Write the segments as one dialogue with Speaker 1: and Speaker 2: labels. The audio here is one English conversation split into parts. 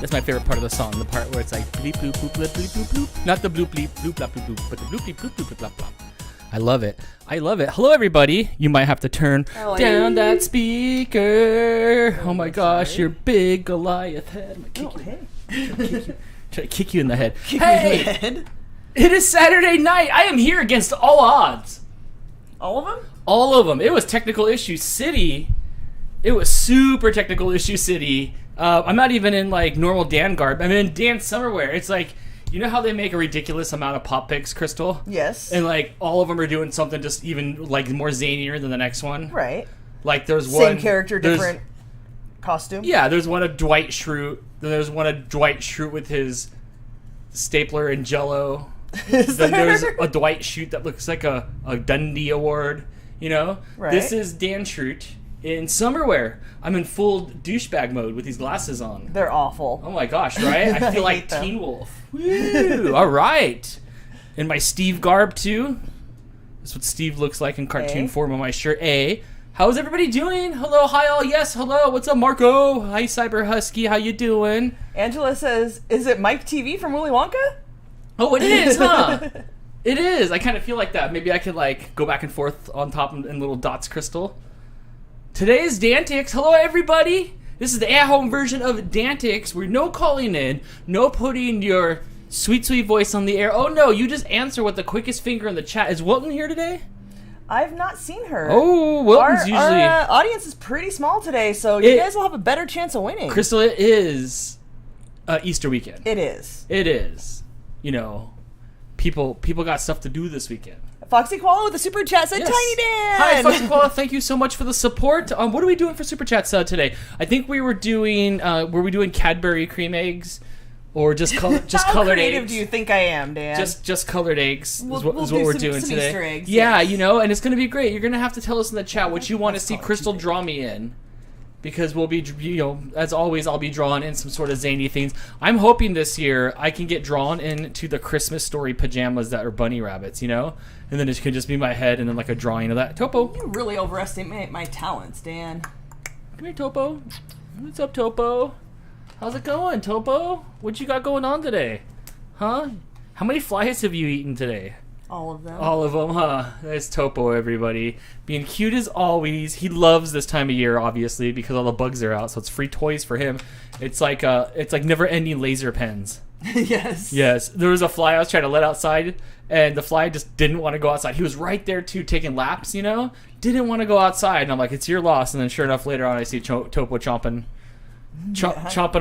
Speaker 1: That's my favorite part of the song, the part where it's like bleep bloop bloop bleep bleep bloop bloop. Not the bloop bleep bloop blop bloop bloop, but the bloop bleep bloop bloop bloop blop. I love it. I love it. Hello, everybody. You might have to turn down that speaker. Oh my gosh, your big Goliath head. Try to kick you in the head. Hey, it is Saturday night. I am here against all odds.
Speaker 2: All of them?
Speaker 1: All of them. It was Technical Issue City. It was super Technical Issue City. I'm not even in like normal Dan garb. I'm in Dan summerwear. It's like, you know how they make a ridiculous amount of pop pics, Crystal?
Speaker 2: Yes.
Speaker 1: And like all of them are doing something just even like more zanier than the next one.
Speaker 2: Right.
Speaker 1: Like there's
Speaker 2: one same character, different costume.
Speaker 1: Yeah, there's one of Dwight Schrute. Then there's one of Dwight Schrute with his stapler and Jello. Then there's a Dwight Schrute that looks like a Dundee Award. You know,
Speaker 2: right.
Speaker 1: This is Dan Schrute in summerwear. I'm in full douchebag mode with these glasses on.
Speaker 2: They're awful.
Speaker 1: Oh my gosh, right? I feel like Teen Wolf. Woo! All right. In my Steve garb too. That's what Steve looks like in cartoon form on my shirt. How's everybody doing? Hello, hi all. Yes, hello. What's up, Marco? Hi, Cyber Husky. How you doing?
Speaker 2: Angela says, "Is it Mike TV from Willy Wonka?"
Speaker 1: Oh, it is, huh? It is. I kind of feel like that. Maybe I could like go back and forth on top in little dots, Crystal. Today is DANtics. Hello, everybody. This is the at-home version of DANtics. We're no calling in, no putting your sweet, sweet voice on the air. Oh, no, you just answer with the quickest finger in the chat. Is Wilton here today?
Speaker 2: I've not seen her.
Speaker 1: Oh, Wilton's usually...
Speaker 2: Our audience is pretty small today, so you guys will have a better chance of winning.
Speaker 1: Crystal, it is Easter weekend.
Speaker 2: It is.
Speaker 1: It is. You know, people got stuff to do this weekend.
Speaker 2: Foxy Koala with a super chat said, yes. Tiny Dan!
Speaker 1: Hi, Foxy Koala. Thank you so much for the support. What are we doing for super chats today? I think we were doing, were we doing Cadbury cream eggs? Or just colored eggs?
Speaker 2: How creative do you think I am, Dan?
Speaker 1: Just colored eggs is what
Speaker 2: we'll
Speaker 1: we're doing
Speaker 2: some
Speaker 1: today.
Speaker 2: Easter eggs,
Speaker 1: yeah,
Speaker 2: yes.
Speaker 1: You know, and it's going to be great. You're going to have to tell us in the chat what you want to see Crystal draw me in. Because we'll be, you know, as always, I'll be drawn in some sort of zany things. I'm hoping this year I can get drawn into the Christmas Story pajamas that are bunny rabbits, you know? And then it could just be my head and then like a drawing of that. Topo.
Speaker 2: You really overestimate my talents, Dan.
Speaker 1: Come here, Topo. What's up, Topo? How's it going, Topo? What you got going on today? Huh? How many flies have you eaten today?
Speaker 2: All of them.
Speaker 1: All of them, huh? There's Topo, everybody. Being cute as always. He loves this time of year, obviously, because all the bugs are out, so it's free toys for him. It's like never-ending laser pens.
Speaker 2: Yes.
Speaker 1: Yes. There was a fly I was trying to let outside, and the fly just didn't want to go outside. He was right there, too, taking laps, you know? Didn't want to go outside, and I'm like, it's your loss. And then sure enough, later on, I see Topo chomping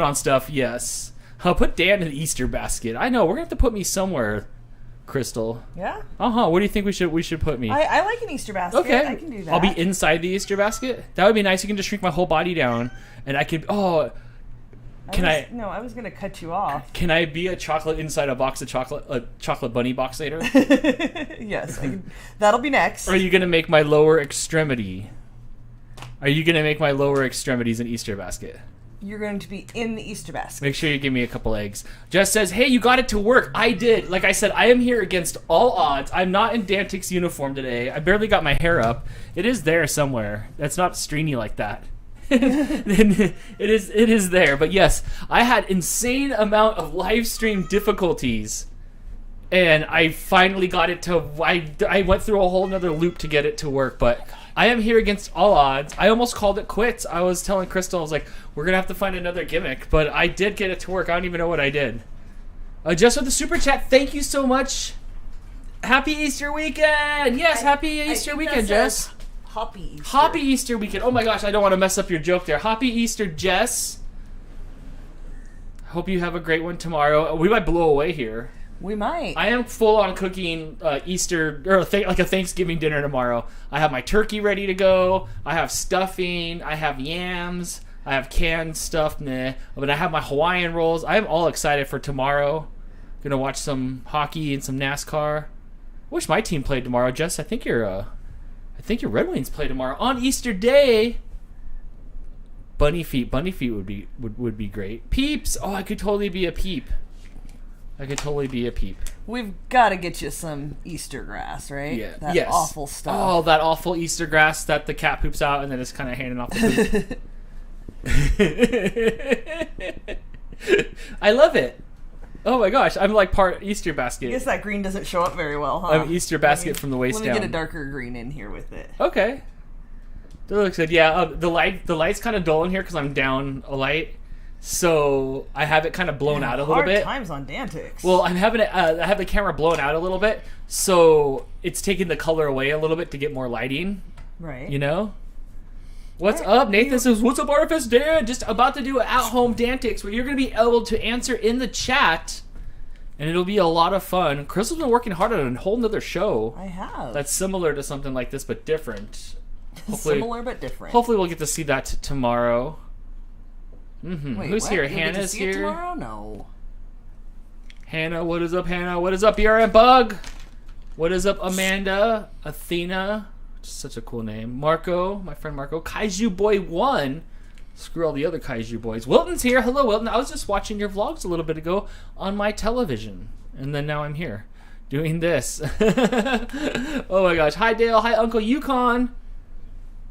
Speaker 1: on stuff. Yes. I'll put Dan in the Easter basket. I know. We're going to have to put me somewhere, Crystal.
Speaker 2: Yeah?
Speaker 1: What do you think we should put me?
Speaker 2: I like an Easter basket.
Speaker 1: Okay.
Speaker 2: I can do that.
Speaker 1: I'll be inside the Easter basket? That would be nice. You can just shrink my whole body down, and I could... Oh...
Speaker 2: No, I was going to cut you off.
Speaker 1: Can I be a chocolate inside a box of chocolate, a chocolate bunny box later?
Speaker 2: Yes, that'll be next.
Speaker 1: Or are you going to make my lower extremity? Are you going to make my lower extremities an Easter basket?
Speaker 2: You're going to be in the Easter basket.
Speaker 1: Make sure you give me a couple eggs. Jess says, hey, you got it to work. I did. Like I said, I am here against all odds. I'm not in DANtics uniform today. I barely got my hair up. It is there somewhere. That's not stringy like that. it is there. But yes, I had insane amount of live stream difficulties. And I finally got it to... I went through a whole nother loop to get it to work, but... I am here against all odds. I almost called it quits. I was telling Crystal, I was like, we're going to have to find another gimmick. But I did get it to work. I don't even know what I did. Just with the super chat, thank you so much. Happy Easter weekend. Yes, happy Easter weekend, Jess.
Speaker 2: Hoppy Easter.
Speaker 1: Hoppy Easter weekend. Oh my gosh, I don't want to mess up your joke there. Hoppy Easter, Jess. Hope you have a great one tomorrow. We might blow away here.
Speaker 2: We might.
Speaker 1: I am full on cooking Easter or like a Thanksgiving dinner tomorrow. I have my turkey ready to go. I have stuffing. I have yams. I have canned stuff. But I have my Hawaiian rolls. I am all excited for tomorrow. Gonna watch some hockey and some NASCAR. Wish my team played tomorrow, Jess. I think your Red Wings play tomorrow on Easter Day. Bunny feet would be great. Peeps. Oh, I could totally be a peep.
Speaker 2: We've got to get you some Easter grass, right?
Speaker 1: Yeah.
Speaker 2: That awful stuff.
Speaker 1: Oh, that awful Easter grass that the cat poops out and then it's kind of handing off the poop. I love it. Oh my gosh, I'm like part Easter basket.
Speaker 2: I guess that green doesn't show up very well, huh?
Speaker 1: I'm Easter basket from the waist down.
Speaker 2: Let me get a darker green in here with it.
Speaker 1: Okay. That looks good. Yeah, the light's kind of dull in here because I'm down a light. So I have it kind of blown out a little bit.
Speaker 2: Hard times on DANtics.
Speaker 1: Well, I have the camera blown out a little bit, so it's taking the color away a little bit to get more lighting.
Speaker 2: Right.
Speaker 1: You know? What's up? Nathan says, what's up, RFS Dan? Just about to do an at-home DANtics where you're going to be able to answer in the chat, and it'll be a lot of fun. Crystal's been working hard on a whole nother show.
Speaker 2: I have.
Speaker 1: That's similar to something like this, but different.
Speaker 2: Similar but different.
Speaker 1: Hopefully we'll get to see that tomorrow.
Speaker 2: Mm-hmm. Wait,
Speaker 1: who's
Speaker 2: what?
Speaker 1: here?
Speaker 2: You'll
Speaker 1: Hannah's
Speaker 2: get to see it
Speaker 1: here.
Speaker 2: Tomorrow? No.
Speaker 1: Hannah, what is up, Hannah? What is up, BRM Bug? What is up, Amanda? Athena. Such a cool name. Marco, my friend Marco. Kaiju Boy 1. Screw all the other Kaiju Boys. Wilton's here. Hello, Wilton. I was just watching your vlogs a little bit ago on my television. And then now I'm here doing this. Oh my gosh. Hi, Dale. Hi, Uncle Yukon.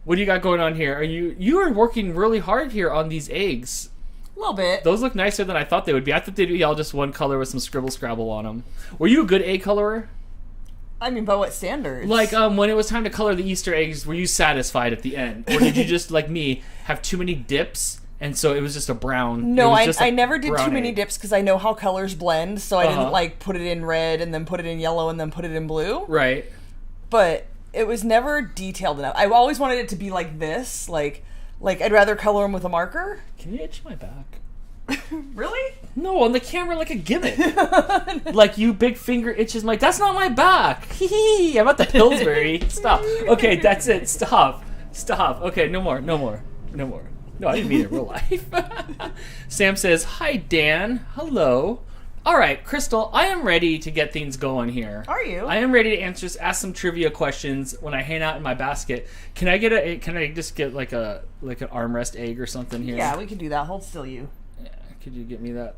Speaker 1: What do you got going on here? You are working really hard here on these eggs.
Speaker 2: A little bit.
Speaker 1: Those look nicer than I thought they would be. I thought they'd be all just one color with some scribble scrabble on them. Were you a good egg colorer?
Speaker 2: I mean, by what standards?
Speaker 1: Like, when it was time to color the Easter eggs, were you satisfied at the end? Or did you just, like me, have too many dips, and so it was just a brown?
Speaker 2: No, I never did too many dips because I know how colors blend, so I didn't, like, put it in red, and then put it in yellow, and then put it in blue.
Speaker 1: Right.
Speaker 2: But it was never detailed enough. I always wanted it to be like this, like I'd rather color them with a marker.
Speaker 1: Can you itch my back?
Speaker 2: Really?
Speaker 1: No, on the camera like a gimmick. Like you big finger itches my... That's not my back. Hee. I'm at the Pillsbury. Stop. Okay, that's it. Stop. Okay, no more. No, I didn't mean it in real life. Sam says, hi, Dan. Hello. All right, Crystal, I am ready to get things going here.
Speaker 2: Are you?
Speaker 1: I am ready to ask some trivia questions when I hang out in my basket. Can I just get like an armrest egg or something here?
Speaker 2: Yeah, we can do that. Hold still, you.
Speaker 1: Yeah, could you get me that?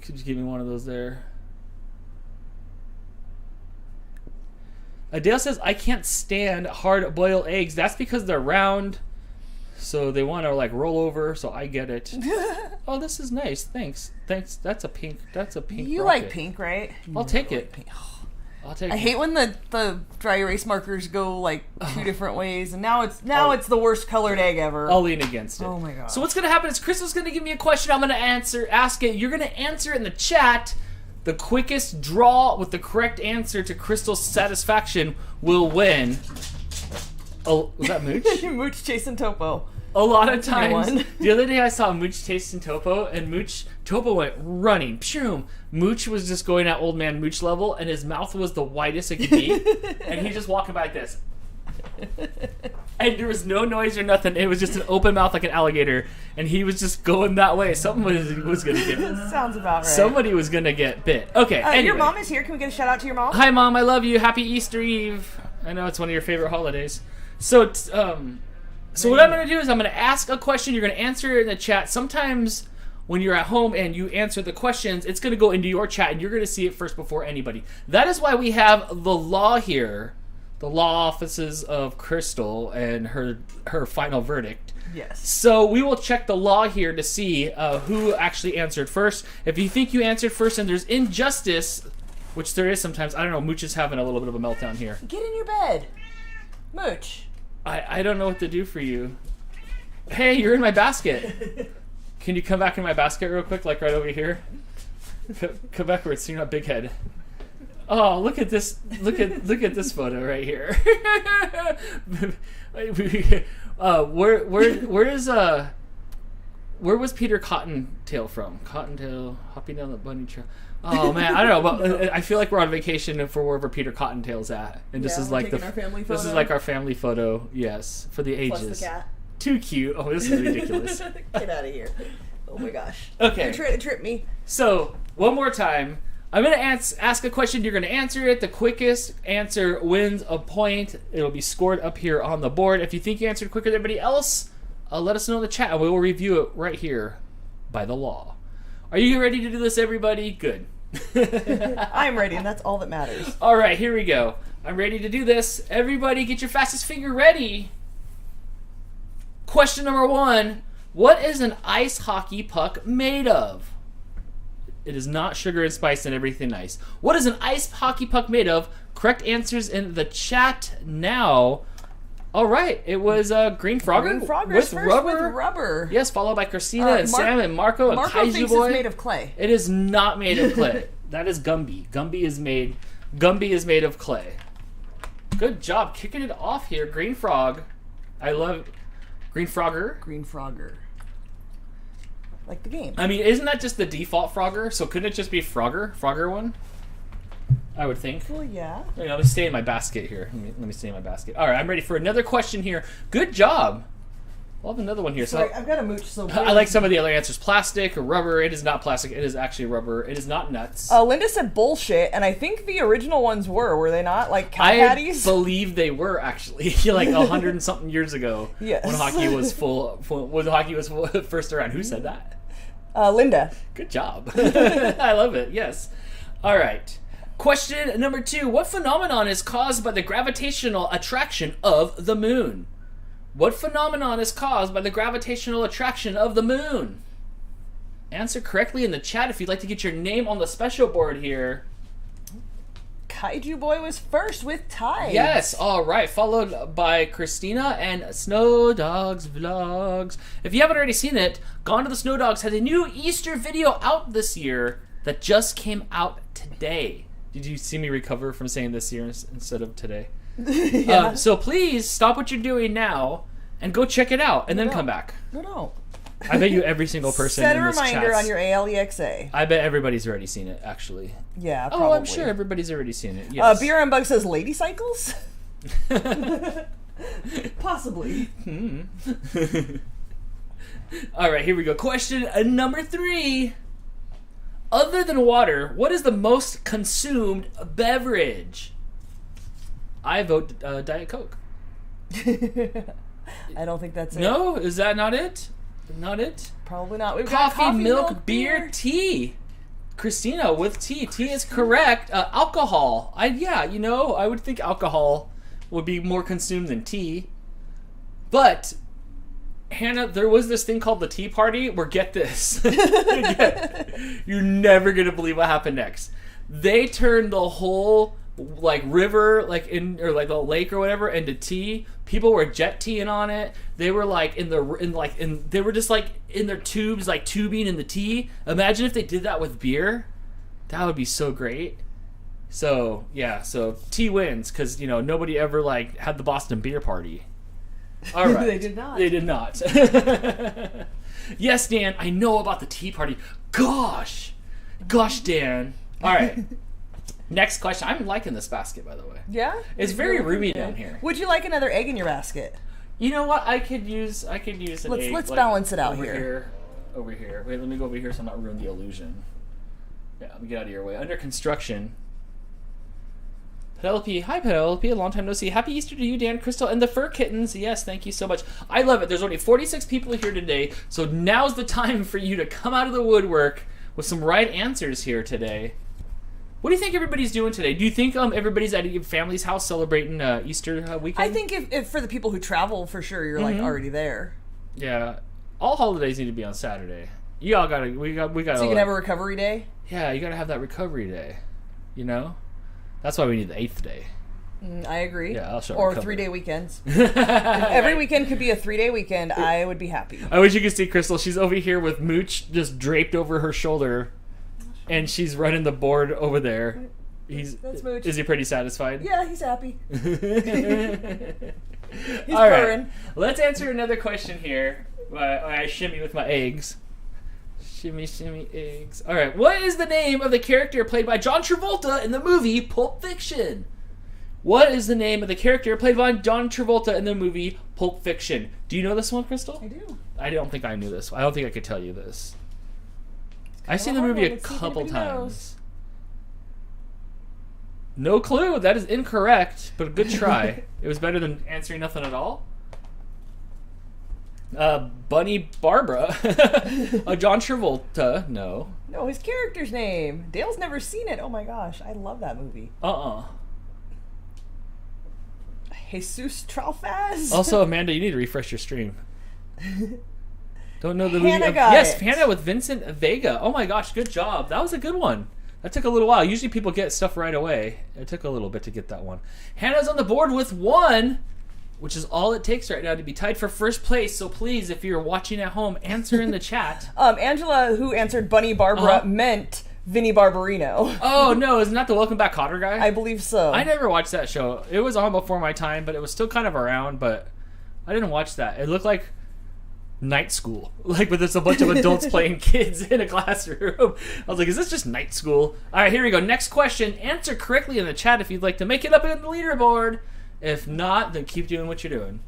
Speaker 1: Could you give me one of those there? Adele says, I can't stand hard-boiled eggs. That's because they're round, so they want to like roll over, so I get it. Oh, this is nice. Thanks. That's a pink
Speaker 2: You
Speaker 1: rocket.
Speaker 2: like pink, right?
Speaker 1: I'll take it.
Speaker 2: I hate when the dry erase markers go like two different ways, and now it's the worst colored egg ever.
Speaker 1: I'll lean against it.
Speaker 2: Oh my god.
Speaker 1: So what's gonna happen is Crystal's gonna give me a question. I'm gonna ask it. You're gonna answer it in the chat. The quickest draw with the correct answer to Crystal's satisfaction will win. Oh, was that Mooch?
Speaker 2: Mooch chasing Topo.
Speaker 1: A lot of times. The other day I saw Mooch chasing Topo, and Topo went running. Pshoom. Mooch was just going at old man Mooch level, and his mouth was the widest it could be. And he's just walking by like this. And there was no noise or nothing. It was just an open mouth like an alligator, and he was just going that way. Somebody was going to get bit.
Speaker 2: Sounds about right.
Speaker 1: Somebody was going to get bit. Okay, anyway.
Speaker 2: Your mom is here. Can we get a shout out to your mom?
Speaker 1: Hi, Mom. I love you. Happy Easter Eve. I know it's one of your favorite holidays. So what I'm going to do is I'm going to ask a question. You're going to answer it in the chat. Sometimes when you're at home and you answer the questions, it's going to go into your chat, and you're going to see it first before anybody. That is why we have the law here. The law offices of Crystal and her final verdict.
Speaker 2: Yes.
Speaker 1: So we will check the law here to see who actually answered first. If you think you answered first and there's injustice, which there is sometimes, I don't know, Mooch is having a little bit of a meltdown here.
Speaker 2: Get in your bed. Mooch.
Speaker 1: I don't know what to do for you. Hey, you're in my basket. Can you come back in my basket real quick, like right over here? Come backwards so you're not big head. Oh, look at this! Look at this photo right here. Where was Peter Cottontail from? Cottontail hopping down the bunny trail. Oh man, I don't know, but I feel like we're on vacation for wherever Peter Cottontail's at, and this is like
Speaker 2: our family photo.
Speaker 1: This is like our family photo. Yes, for the ages.
Speaker 2: Plus the cat.
Speaker 1: Too cute. Oh, this is ridiculous.
Speaker 2: Get out of here! Oh my gosh.
Speaker 1: Okay.
Speaker 2: You're trying to trip me.
Speaker 1: So one more time. I'm going to ask a question. You're going to answer it. The quickest answer wins a point. It'll be scored up here on the board. If you think you answered quicker than everybody else, let us know in the chat, and we will review it right here by the law. Are you ready to do this, everybody? Good.
Speaker 2: I'm ready, and that's all that matters.
Speaker 1: All right, here we go. I'm ready to do this. Everybody get your fastest finger ready. Question number 1. What is an ice hockey puck made of? It is not sugar and spice and everything nice. What is an ice hockey puck made of? Correct answers in the chat now. All right, it was Green Frogger
Speaker 2: with rubber.
Speaker 1: Yes, followed by Christina and Sam and Marco and
Speaker 2: Marco
Speaker 1: Kaiju
Speaker 2: thinks
Speaker 1: Boy.
Speaker 2: it's made of clay.
Speaker 1: It is not made of clay. That is Gumby. Gumby is made of clay. Good job kicking it off here, Green Frog. I love Green Frogger.
Speaker 2: Green Frogger. Like the game.
Speaker 1: I mean, isn't that just the default Frogger? So couldn't it just be Frogger one? I would think.
Speaker 2: Well, yeah.
Speaker 1: Let me stay in my basket here. Let me stay in my basket. All right, I'm ready for another question here. Good job. We'll have another one here.
Speaker 2: Sorry, I've got a mooch. So
Speaker 1: I like some of the other answers. Plastic or rubber. It is not plastic. It is actually rubber. It is not nuts.
Speaker 2: Linda said bullshit, and I think the original ones were they not? Like cow patties?
Speaker 1: I believe they were actually like 100 and something years ago.
Speaker 2: Yes.
Speaker 1: When hockey was when hockey was first around. Who said that?
Speaker 2: Linda.
Speaker 1: Good job. I love it. Yes. All right. Question number 2. What phenomenon is caused by the gravitational attraction of the moon? What phenomenon is caused by the gravitational attraction of the moon? Answer correctly in the chat if you'd like to get your name on the special board here.
Speaker 2: Kaiju Boy was first with Tide.
Speaker 1: Yes, all right. Followed by Christina and Snow Dogs Vlogs. If you haven't already seen it, Gone to the Snow Dogs has a new Easter video out this year that just came out today. Did you see me recover from saying this year instead of today?
Speaker 2: Yeah.
Speaker 1: So please stop what you're doing now and go check it out and then come back.
Speaker 2: No.
Speaker 1: I bet you every single person
Speaker 2: Set
Speaker 1: in
Speaker 2: a
Speaker 1: this
Speaker 2: reminder
Speaker 1: chat's-
Speaker 2: on your ALEXA.
Speaker 1: I bet everybody's already seen it, actually.
Speaker 2: Yeah, probably.
Speaker 1: Oh, I'm sure everybody's already seen it. Yes.
Speaker 2: Beer and Bug says lady cycles? Possibly.
Speaker 1: All right, here we go. Question number 3. Other than water, what is the most consumed beverage? I vote Diet Coke.
Speaker 2: I don't think that's it.
Speaker 1: No? Is that not it? Not it?
Speaker 2: Probably not. We've got
Speaker 1: Coffee, milk, beer, tea. Christina with tea. Tea is correct. Alcohol. I would think alcohol would be more consumed than tea. But Hannah, there was this thing called the Tea Party where, get this. You're never going to believe what happened next. They turned the whole river, the lake or whatever, into tea. People were jet teeing on it. They were they were just in their tubes, tubing in the tea. Imagine if they did that with beer. That would be so great. So yeah, so tea wins because nobody ever had the Boston Beer Party. All right,
Speaker 2: They did not.
Speaker 1: They did not. Yes, Dan, I know about the Tea Party. Gosh, Dan. All right. Next question. I'm liking this basket, by the way.
Speaker 2: Yeah?
Speaker 1: It's very roomy down here.
Speaker 2: Would you like another egg in your basket?
Speaker 1: You know what? I could use an egg.
Speaker 2: Let's balance it out
Speaker 1: over
Speaker 2: here.
Speaker 1: Over here. Wait, let me go over here so I'm not ruining the illusion. Yeah, let me get out of your way. Under construction. Penelope. Hi, Penelope. A long time no see. Happy Easter to you, Dan, Crystal, and the Fur Kittens. Yes, thank you so much. I love it. There's only 46 people here today, so now's the time for you to come out of the woodwork with some right answers here today. What do you think everybody's doing today? Do you think everybody's at your family's house celebrating Easter weekend?
Speaker 2: I think if for the people who travel, for sure, you're already there.
Speaker 1: Yeah, all holidays need to be on Saturday. You all gotta, we got.
Speaker 2: So you can have a recovery day.
Speaker 1: Yeah, you gotta have that recovery day. That's why we need the 8th day.
Speaker 2: I agree.
Speaker 1: Yeah, I'll show.
Speaker 2: Or 3-day weekends. If every weekend could be a 3-day weekend, I would be happy.
Speaker 1: I wish you could see Crystal. She's over here with Mooch just draped over her shoulder. And she's running the board over there.
Speaker 2: That's Mooch.
Speaker 1: Is he pretty satisfied?
Speaker 2: Yeah, he's happy. He's
Speaker 1: All
Speaker 2: purring.
Speaker 1: right. Let's answer another question here. I shimmy with my eggs. Shimmy, shimmy, eggs. All right. What is the name of the character played by John Travolta in the movie Pulp Fiction? What is the name of the character played by John Travolta in the movie Pulp Fiction? Do you know this one, Crystal?
Speaker 2: I do.
Speaker 1: I don't think I knew this. I don't think I could tell you this. I've seen the movie a couple times. No clue. That is incorrect, but a good try. It was better than answering nothing at all. Bunny Barbara. John Travolta. No.
Speaker 2: No, his character's name. Dale's never seen it. Oh my gosh, I love that movie. Jesus Tralfaz.
Speaker 1: Also, Amanda, you need to refresh your stream. Don't know the
Speaker 2: Hannah
Speaker 1: movie.
Speaker 2: got
Speaker 1: Yes,
Speaker 2: it.
Speaker 1: Hannah with Vincent Vega. Oh my gosh, good job. That was a good one. That took a little while. Usually people get stuff right away. It took a little bit to get that one. Hannah's on the board with 1, which is all it takes right now to be tied for first place. So please, if you're watching at home, answer in the chat.
Speaker 2: Angela, who answered Bunny Barbara, meant Vinnie Barbarino.
Speaker 1: Oh no, isn't that the Welcome Back Kotter guy?
Speaker 2: I believe so.
Speaker 1: I never watched that show. It was on before my time, but it was still kind of around, but I didn't watch that. It looked like night school, like with just a bunch of adults playing kids in a classroom. I was like, is this just night school? All right, here we go. Next question. Answer correctly in the chat if you'd like to make it up in the leaderboard. If not, then keep doing what you're doing.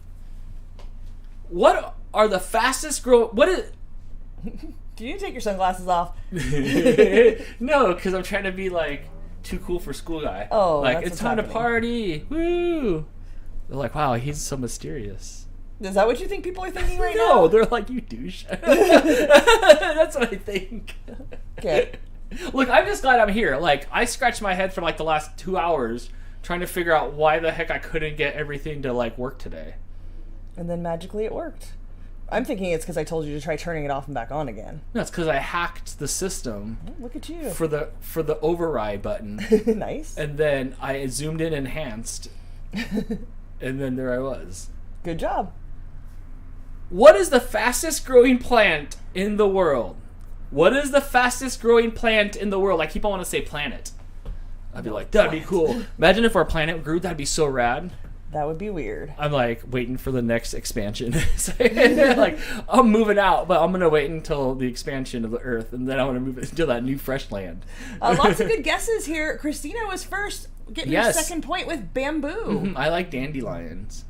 Speaker 1: What are the fastest grow? What is?
Speaker 2: Do you take your sunglasses off?
Speaker 1: No, because I'm trying to be like too cool for school guy.
Speaker 2: Oh,
Speaker 1: like
Speaker 2: that's
Speaker 1: it's
Speaker 2: what's
Speaker 1: time
Speaker 2: happening.
Speaker 1: to party. Woo! They're like, wow, he's so mysterious.
Speaker 2: Is that what you think people are thinking right now?
Speaker 1: No, they're like, you douche. That's what I think.
Speaker 2: Okay.
Speaker 1: Look, I'm just glad I'm here. Like, I scratched my head for like the last 2 hours trying to figure out why the heck I couldn't get everything to like work today.
Speaker 2: And then magically it worked. I'm thinking it's because I told you to try turning it off and back on again.
Speaker 1: No, it's because I hacked the system
Speaker 2: Oh, look at you.
Speaker 1: for the override button,
Speaker 2: Nice.
Speaker 1: and then I zoomed in enhanced, and then there I was.
Speaker 2: Good job.
Speaker 1: What is the fastest growing plant in the world? What is the fastest growing plant in the world? I keep on wanting to say planet. I'd be like, that'd be cool. Imagine if our planet grew. That'd be so rad.
Speaker 2: That would be weird.
Speaker 1: I'm like waiting for the next expansion. Like, I'm moving out, but I'm going to wait until the expansion of the Earth, and then I want to move into that new fresh land.
Speaker 2: Lots of good guesses here. Christina was first, getting her
Speaker 1: Yes.
Speaker 2: second point with bamboo.
Speaker 1: I like dandelions.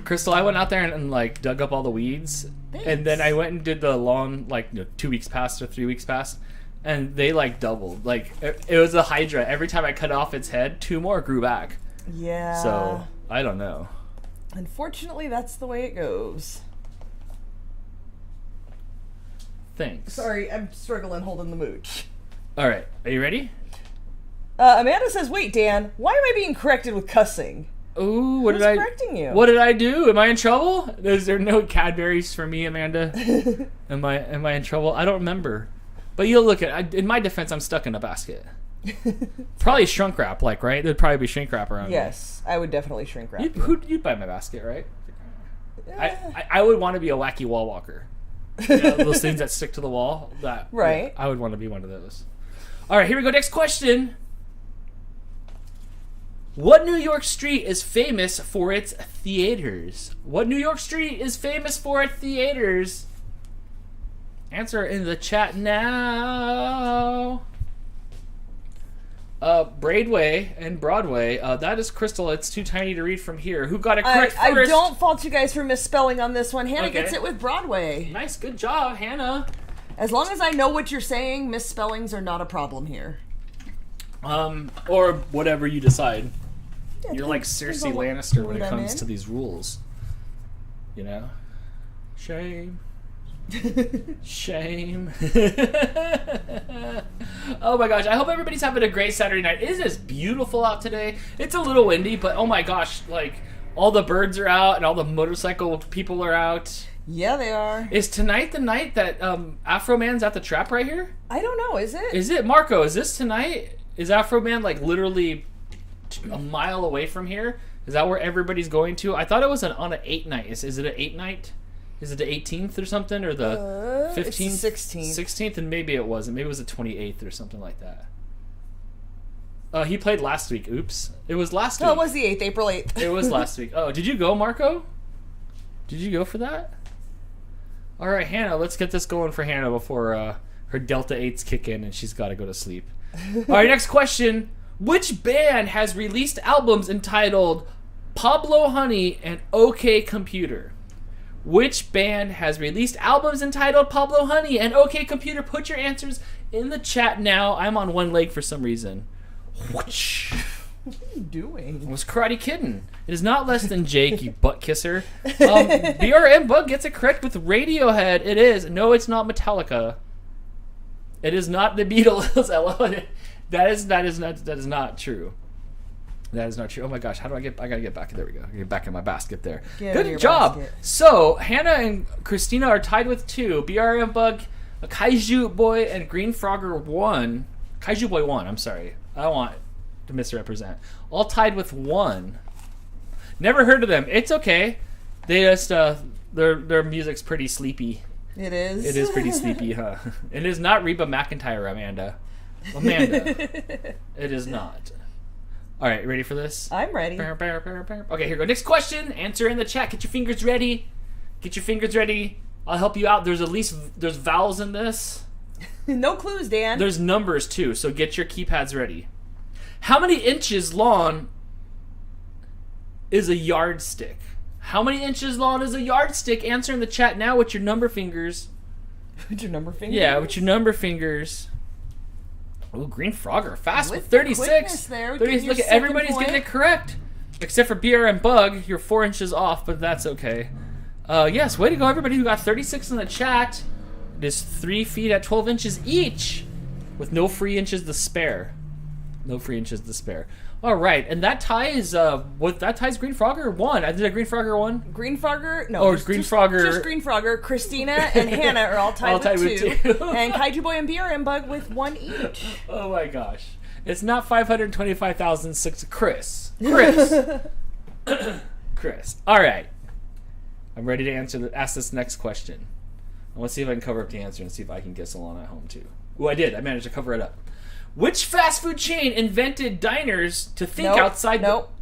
Speaker 1: Crystal, I went out there and like dug up all the weeds, and then I went and did the lawn like 2 weeks past or 3 weeks past, and they like doubled. Like it was a hydra. Every time I cut off its head, 2 more grew back.
Speaker 2: Yeah.
Speaker 1: So I don't know.
Speaker 2: Unfortunately, that's the way it goes.
Speaker 1: Thanks.
Speaker 2: Sorry, I'm struggling holding the mooch.
Speaker 1: All right, are you ready?
Speaker 2: Amanda says, wait, Dan, why am I being corrected with cussing?
Speaker 1: Ooh, what
Speaker 2: Who's
Speaker 1: did I?
Speaker 2: correcting you?
Speaker 1: What did I do? Am I in trouble? Is there no Cadbury's for me, Amanda? Am I in trouble? I don't remember. But you'll look at. In my defense, I'm stuck in a basket. Probably shrink wrap, like right? There'd probably be shrink wrap around.
Speaker 2: Yes, I would definitely shrink wrap.
Speaker 1: You'd buy my basket, right? I would want to be a wacky wall walker. You know, those things that stick to the wall. That
Speaker 2: Right.
Speaker 1: I would want to be one of those. All right, here we go. Next question. What New York street is famous for its theaters? What New York street is famous for its theaters? Answer in the chat now. Braidway and Broadway. That is Crystal. It's too tiny to read from here. Who got it correct
Speaker 2: I
Speaker 1: first?
Speaker 2: don't fault you guys for misspelling on this one. Hannah
Speaker 1: Okay.
Speaker 2: gets it with Broadway.
Speaker 1: Nice, good job, Hannah.
Speaker 2: As long as I know what you're saying, misspellings are not a problem here.
Speaker 1: Or whatever you decide.
Speaker 2: Yeah,
Speaker 1: You're like
Speaker 2: depends
Speaker 1: Cersei
Speaker 2: on what
Speaker 1: Lannister when
Speaker 2: mood
Speaker 1: it
Speaker 2: I'm
Speaker 1: comes
Speaker 2: in.
Speaker 1: to these rules. You know? Shame. Shame. Oh my gosh, I hope everybody's having a great Saturday night. It is beautiful out today. It's a little windy, but oh my gosh, like all the birds are out and all the motorcycle people are out.
Speaker 2: Yeah, they are.
Speaker 1: Is tonight the night that Afro Man's at the trap right here?
Speaker 2: I don't know, is it?
Speaker 1: Is it? Marco, is this tonight? Is Afro Man like literally a mile away from here? Is that where everybody's going to? I thought it was on an 8 night. Is it an 8 night? Is it the 18th or something? Or the 15th?
Speaker 2: It's the 16th.
Speaker 1: 16th, and maybe it wasn't. Maybe it was the 28th or something like that. He played last week. Oops. It was last week.
Speaker 2: No, it was the 8th, April 8th.
Speaker 1: It was last week. Oh, did you go, Marco? Did you go for that? All right, Hannah, let's get this going for Hannah before her Delta 8s kick in and she's got to go to sleep. All right, next question. Which band has released albums entitled Pablo Honey and OK Computer? Which band has released albums entitled Pablo Honey and OK Computer? Put your answers in the chat now. I'm on one leg for some reason. Whoosh.
Speaker 2: What are you doing?
Speaker 1: I was Karate Kidding. It is not less than Jake, you butt kisser. BRM Bug gets it correct with Radiohead. It is. No, it's not Metallica. It is not the Beatles Elephant. That is not true. That is not true. Oh my gosh, how do I gotta get back. There we go. Get back in my basket there.
Speaker 2: Good
Speaker 1: job.
Speaker 2: Basket.
Speaker 1: So, Hannah and Christina are tied with 2. BRM Bug, a Kaiju Boy, and Green Frogger 1. Kaiju Boy 1, I'm sorry. I don't want to misrepresent. All tied with 1. Never heard of them. It's okay. They just, their music's pretty sleepy.
Speaker 2: It is?
Speaker 1: It is pretty sleepy, huh? It is not Reba McEntire, Amanda. It is not. All right, ready for this?
Speaker 2: I'm ready.
Speaker 1: Okay, here we go. Next question. Answer in the chat. Get your fingers ready. Get your fingers ready. I'll help you out. There's vowels in this.
Speaker 2: No clues, Dan.
Speaker 1: There's numbers too, so get your keypads ready. How many inches long is a yardstick? How many inches long is a yardstick? Answer in the chat now with your number fingers.
Speaker 2: With your number fingers?
Speaker 1: Yeah, with your number fingers. Oh, Green Frogger, fast with 36.
Speaker 2: There,
Speaker 1: 30, look at everybody's getting it correct, except for BRM Bug. You're 4 inches off, but that's okay. Yes, way to go, everybody who got 36 in the chat. It is 3 feet at 12 inches each, with no free inches to spare. No free inches to spare. All right, and that ties Green Frogger 1. I did a Green Frogger 1.
Speaker 2: Green Frogger, no.
Speaker 1: Or Green Frogger.
Speaker 2: Just Green Frogger. Christina and Hannah are all tied with 2. And Kaiju Boy and BRM Bug with 1 each.
Speaker 1: Oh my gosh. It's not 525,006. Chris. Chris. All right. I'm ready to ask this next question. I want to see if I can cover up the answer and see if I can guess along at home too. Oh, I did. I managed to cover it up. Which fast food chain invented diners to think outside?
Speaker 2: Nope.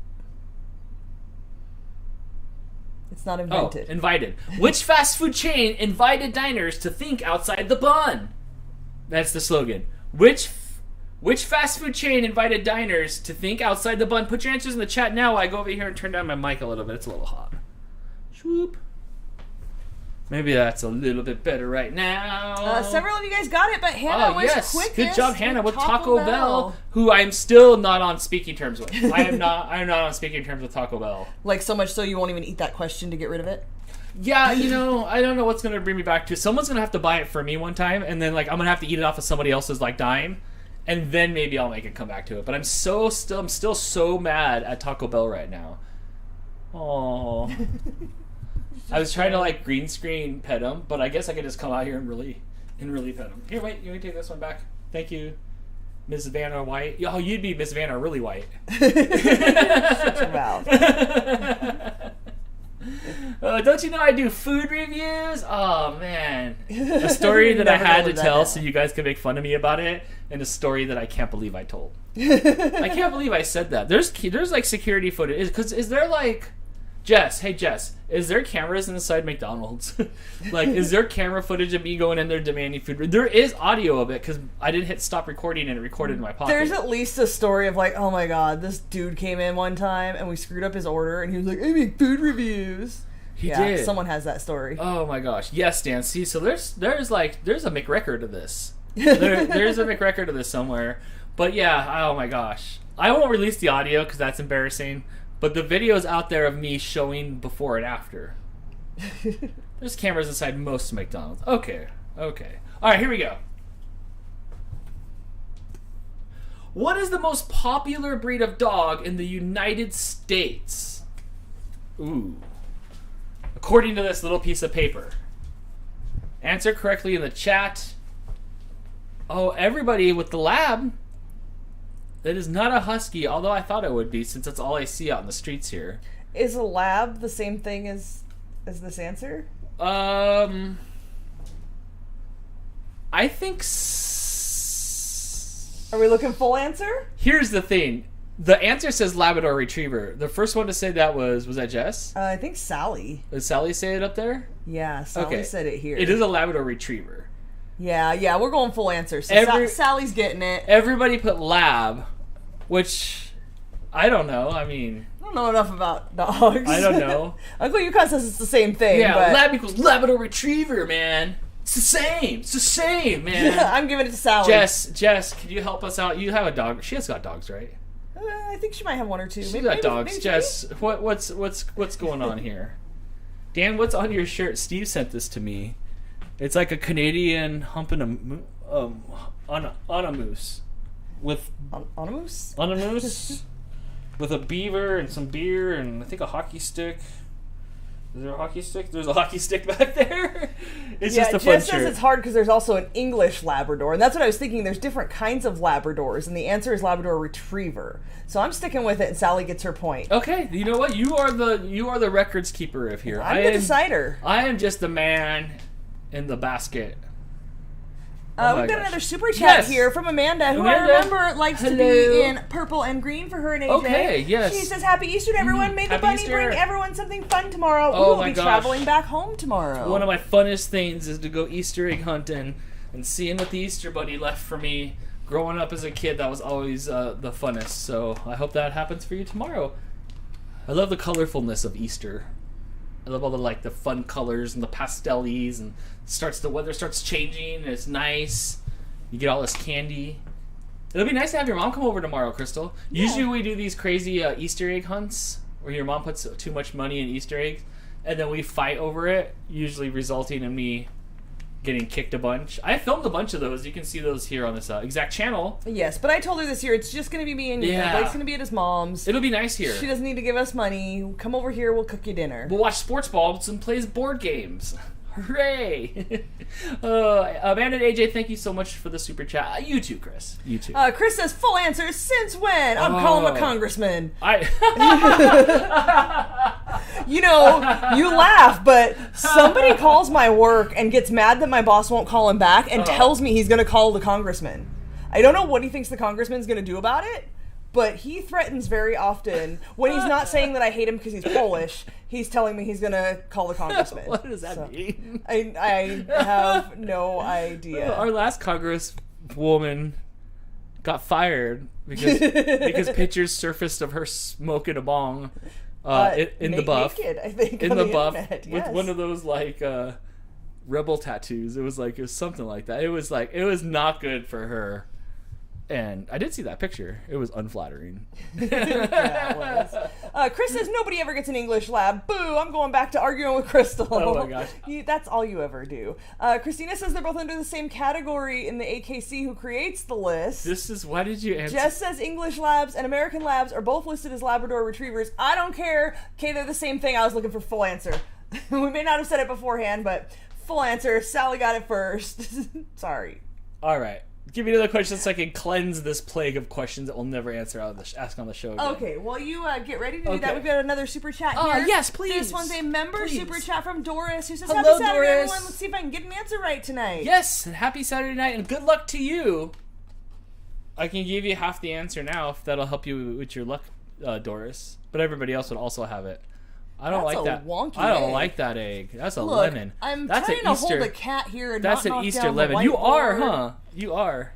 Speaker 2: It's not invented.
Speaker 1: Oh, invited. Which fast food chain invited diners to think outside the bun? That's the slogan. Which fast food chain invited diners to think outside the bun? Put your answers in the chat now while I go over here and turn down my mic a little bit. It's a little hot. Swoop. Maybe that's a little bit better right now.
Speaker 2: Several of you guys got it, but Hannah was quickest.
Speaker 1: Good job, Hannah, with Taco Bell, who I'm still not on speaking terms with. I'm not on speaking terms with Taco Bell.
Speaker 2: Like, so much so you won't even eat that question to get rid of it?
Speaker 1: Yeah, I don't know what's going to bring me back to. Someone's going to have to buy it for me one time, and then, I'm going to have to eat it off of somebody else's, dime, and then maybe I'll make it come back to it. But I'm still so mad at Taco Bell right now. Oh. I was trying to green screen pet him, but I guess I could just come out here and really pet him. Here, wait, you want to take this one back? Thank you, Miss Vanna White. Oh, you'd be Miss Vanna really white.
Speaker 2: Shut your mouth.
Speaker 1: Don't you know I do food reviews? Oh man, a story that I had to tell so you guys can make fun of me about it, and a story that I can't believe I told. I can't believe I said that. There's security footage. Is there Jess, hey Jess, is there cameras inside McDonald's? Is there camera footage of me going in there demanding food? There is audio of it because I didn't hit stop recording and it recorded in my pocket.
Speaker 2: There's at least a story of oh my god, this dude came in one time and we screwed up his order and he was like, I make food reviews.
Speaker 1: He did.
Speaker 2: Someone has that story.
Speaker 1: Oh my gosh, yes, Dan. See, so there's a McRecord of this. There's a McRecord of this somewhere. But yeah, oh my gosh, I won't release the audio because that's embarrassing. But the video's out there of me showing before and after. There's cameras inside most McDonald's. Okay. All right, here we go. What is the most popular breed of dog in the United States? Ooh. According to this little piece of paper. Answer correctly in the chat. Oh, everybody with the lab. That is not a husky, although I thought it would be, since that's all I see out in the streets here.
Speaker 2: Is a lab the same thing as this answer?
Speaker 1: I think.
Speaker 2: Are we looking full answer?
Speaker 1: Here's the thing: the answer says Labrador Retriever. The first one to say that was that Jess?
Speaker 2: I think Sally.
Speaker 1: Did Sally say it up there?
Speaker 2: Yeah, Sally said it here.
Speaker 1: It is a Labrador Retriever.
Speaker 2: Yeah, we're going full answer. So Sally's getting it.
Speaker 1: Everybody put lab. Which, I don't know. I mean...
Speaker 2: I don't know enough about dogs.
Speaker 1: I don't know.
Speaker 2: Uncle Yukon says it's the same thing.
Speaker 1: Yeah,
Speaker 2: but...
Speaker 1: lab equals Labrador Retriever, man. It's the same, man.
Speaker 2: I'm giving it to Sally.
Speaker 1: Jess, can you help us out? You have a dog. She has got dogs, right?
Speaker 2: I think she might have one or two.
Speaker 1: She's got dogs. Maybe Jess, what's going on here? Dan, what's on your shirt? Steve sent this to me. It's like a Canadian humping on a moose. With
Speaker 2: on a moose?
Speaker 1: On a moose? with a beaver and some beer and I think a hockey stick. Is there a hockey stick? There's a hockey stick back there. It's just a fun
Speaker 2: Jeff says
Speaker 1: shirt.
Speaker 2: it's hard because there's also an English Labrador, and that's what I was thinking. There's different kinds of Labradors, and the answer is Labrador Retriever. So I'm sticking with it, and Sally gets her point.
Speaker 1: Okay, you know what? You are the records keeper of here.
Speaker 2: I'm the decider.
Speaker 1: I am just the man in the basket.
Speaker 2: We've got another super chat here from Amanda, who I remember likes to be in purple and green for her and AJ.
Speaker 1: Okay, yes.
Speaker 2: She says, Happy Easter to everyone. May the bunny bring everyone something fun tomorrow.
Speaker 1: Oh,
Speaker 2: we will be traveling back home tomorrow.
Speaker 1: One of my funnest things is to go Easter egg hunting and seeing what the Easter bunny left for me. Growing up as a kid, that was always the funnest. So I hope that happens for you tomorrow. I love the colorfulness of Easter. I love all the fun colors and the pastellies, and the weather starts changing and it's nice. You get all this candy. It'll be nice to have your mom come over tomorrow, Crystal. Yeah. Usually we do these crazy Easter egg hunts where your mom puts too much money in Easter eggs and then we fight over it, usually resulting in me getting kicked a bunch. I filmed a bunch of those. You can see those here on this exact channel.
Speaker 2: Yes, but I told her this year it's just going to be me and you.
Speaker 1: Yeah.
Speaker 2: Blake's going to be at his mom's.
Speaker 1: It'll be nice here.
Speaker 2: She doesn't need to give us money. Come over here, we'll cook you dinner.
Speaker 1: We'll watch sports balls and play board games. Hooray! Amanda and AJ, thank you so much for the super chat. You too, Chris. You too.
Speaker 2: Chris says, full answer, since when? I'm calling a congressman. You know, you laugh, but somebody calls my work and gets mad that my boss won't call him back and tells me he's going to call the congressman. I don't know what he thinks the congressman's going to do about it, but he threatens very often. When he's not saying that I hate him because he's Polish, he's telling me he's going to call the congressman.
Speaker 1: What does that mean?
Speaker 2: I have no idea.
Speaker 1: Our last congresswoman got fired because pictures surfaced of her smoking a bong in the buff.
Speaker 2: Naked, I think,
Speaker 1: in
Speaker 2: on
Speaker 1: the
Speaker 2: internet,
Speaker 1: buff
Speaker 2: yes.
Speaker 1: with one of those rebel tattoos. It was something like that. It was not good for her. And I did see that picture. It was unflattering.
Speaker 2: Yeah, it was. Chris says, nobody ever gets an English lab. Boo, I'm going back to arguing with Crystal.
Speaker 1: Oh my gosh.
Speaker 2: That's all you ever do. Christina says they're both under the same category in the AKC who creates the list.
Speaker 1: Why did you answer?
Speaker 2: Jess says English labs and American labs are both listed as Labrador Retrievers. I don't care. Okay, they're the same thing. I was looking for full answer. We may not have said it beforehand, but full answer. Sally got it first. Sorry.
Speaker 1: All right. Give me another question so I can cleanse this plague of questions that we'll never ask on the show again.
Speaker 2: Okay, well, you get ready to do that. We've got another super chat here.
Speaker 1: Yes, please.
Speaker 2: This one's a member super chat from Doris, who says,
Speaker 1: Hello,
Speaker 2: Happy Saturday,
Speaker 1: Doris.
Speaker 2: everyone. Let's see if I can get an answer right tonight.
Speaker 1: Yes, happy Saturday night, and good luck to you. I can give you half the answer now if that'll help you with your luck, Doris. But everybody else would also have it. I don't like that. I don't like that egg. That's a lemon.
Speaker 2: I'm
Speaker 1: that's
Speaker 2: trying to hold a cat here and
Speaker 1: that's
Speaker 2: not
Speaker 1: an
Speaker 2: knock
Speaker 1: Easter
Speaker 2: down the
Speaker 1: lemon. You are,
Speaker 2: whiteboard.
Speaker 1: huh? You are.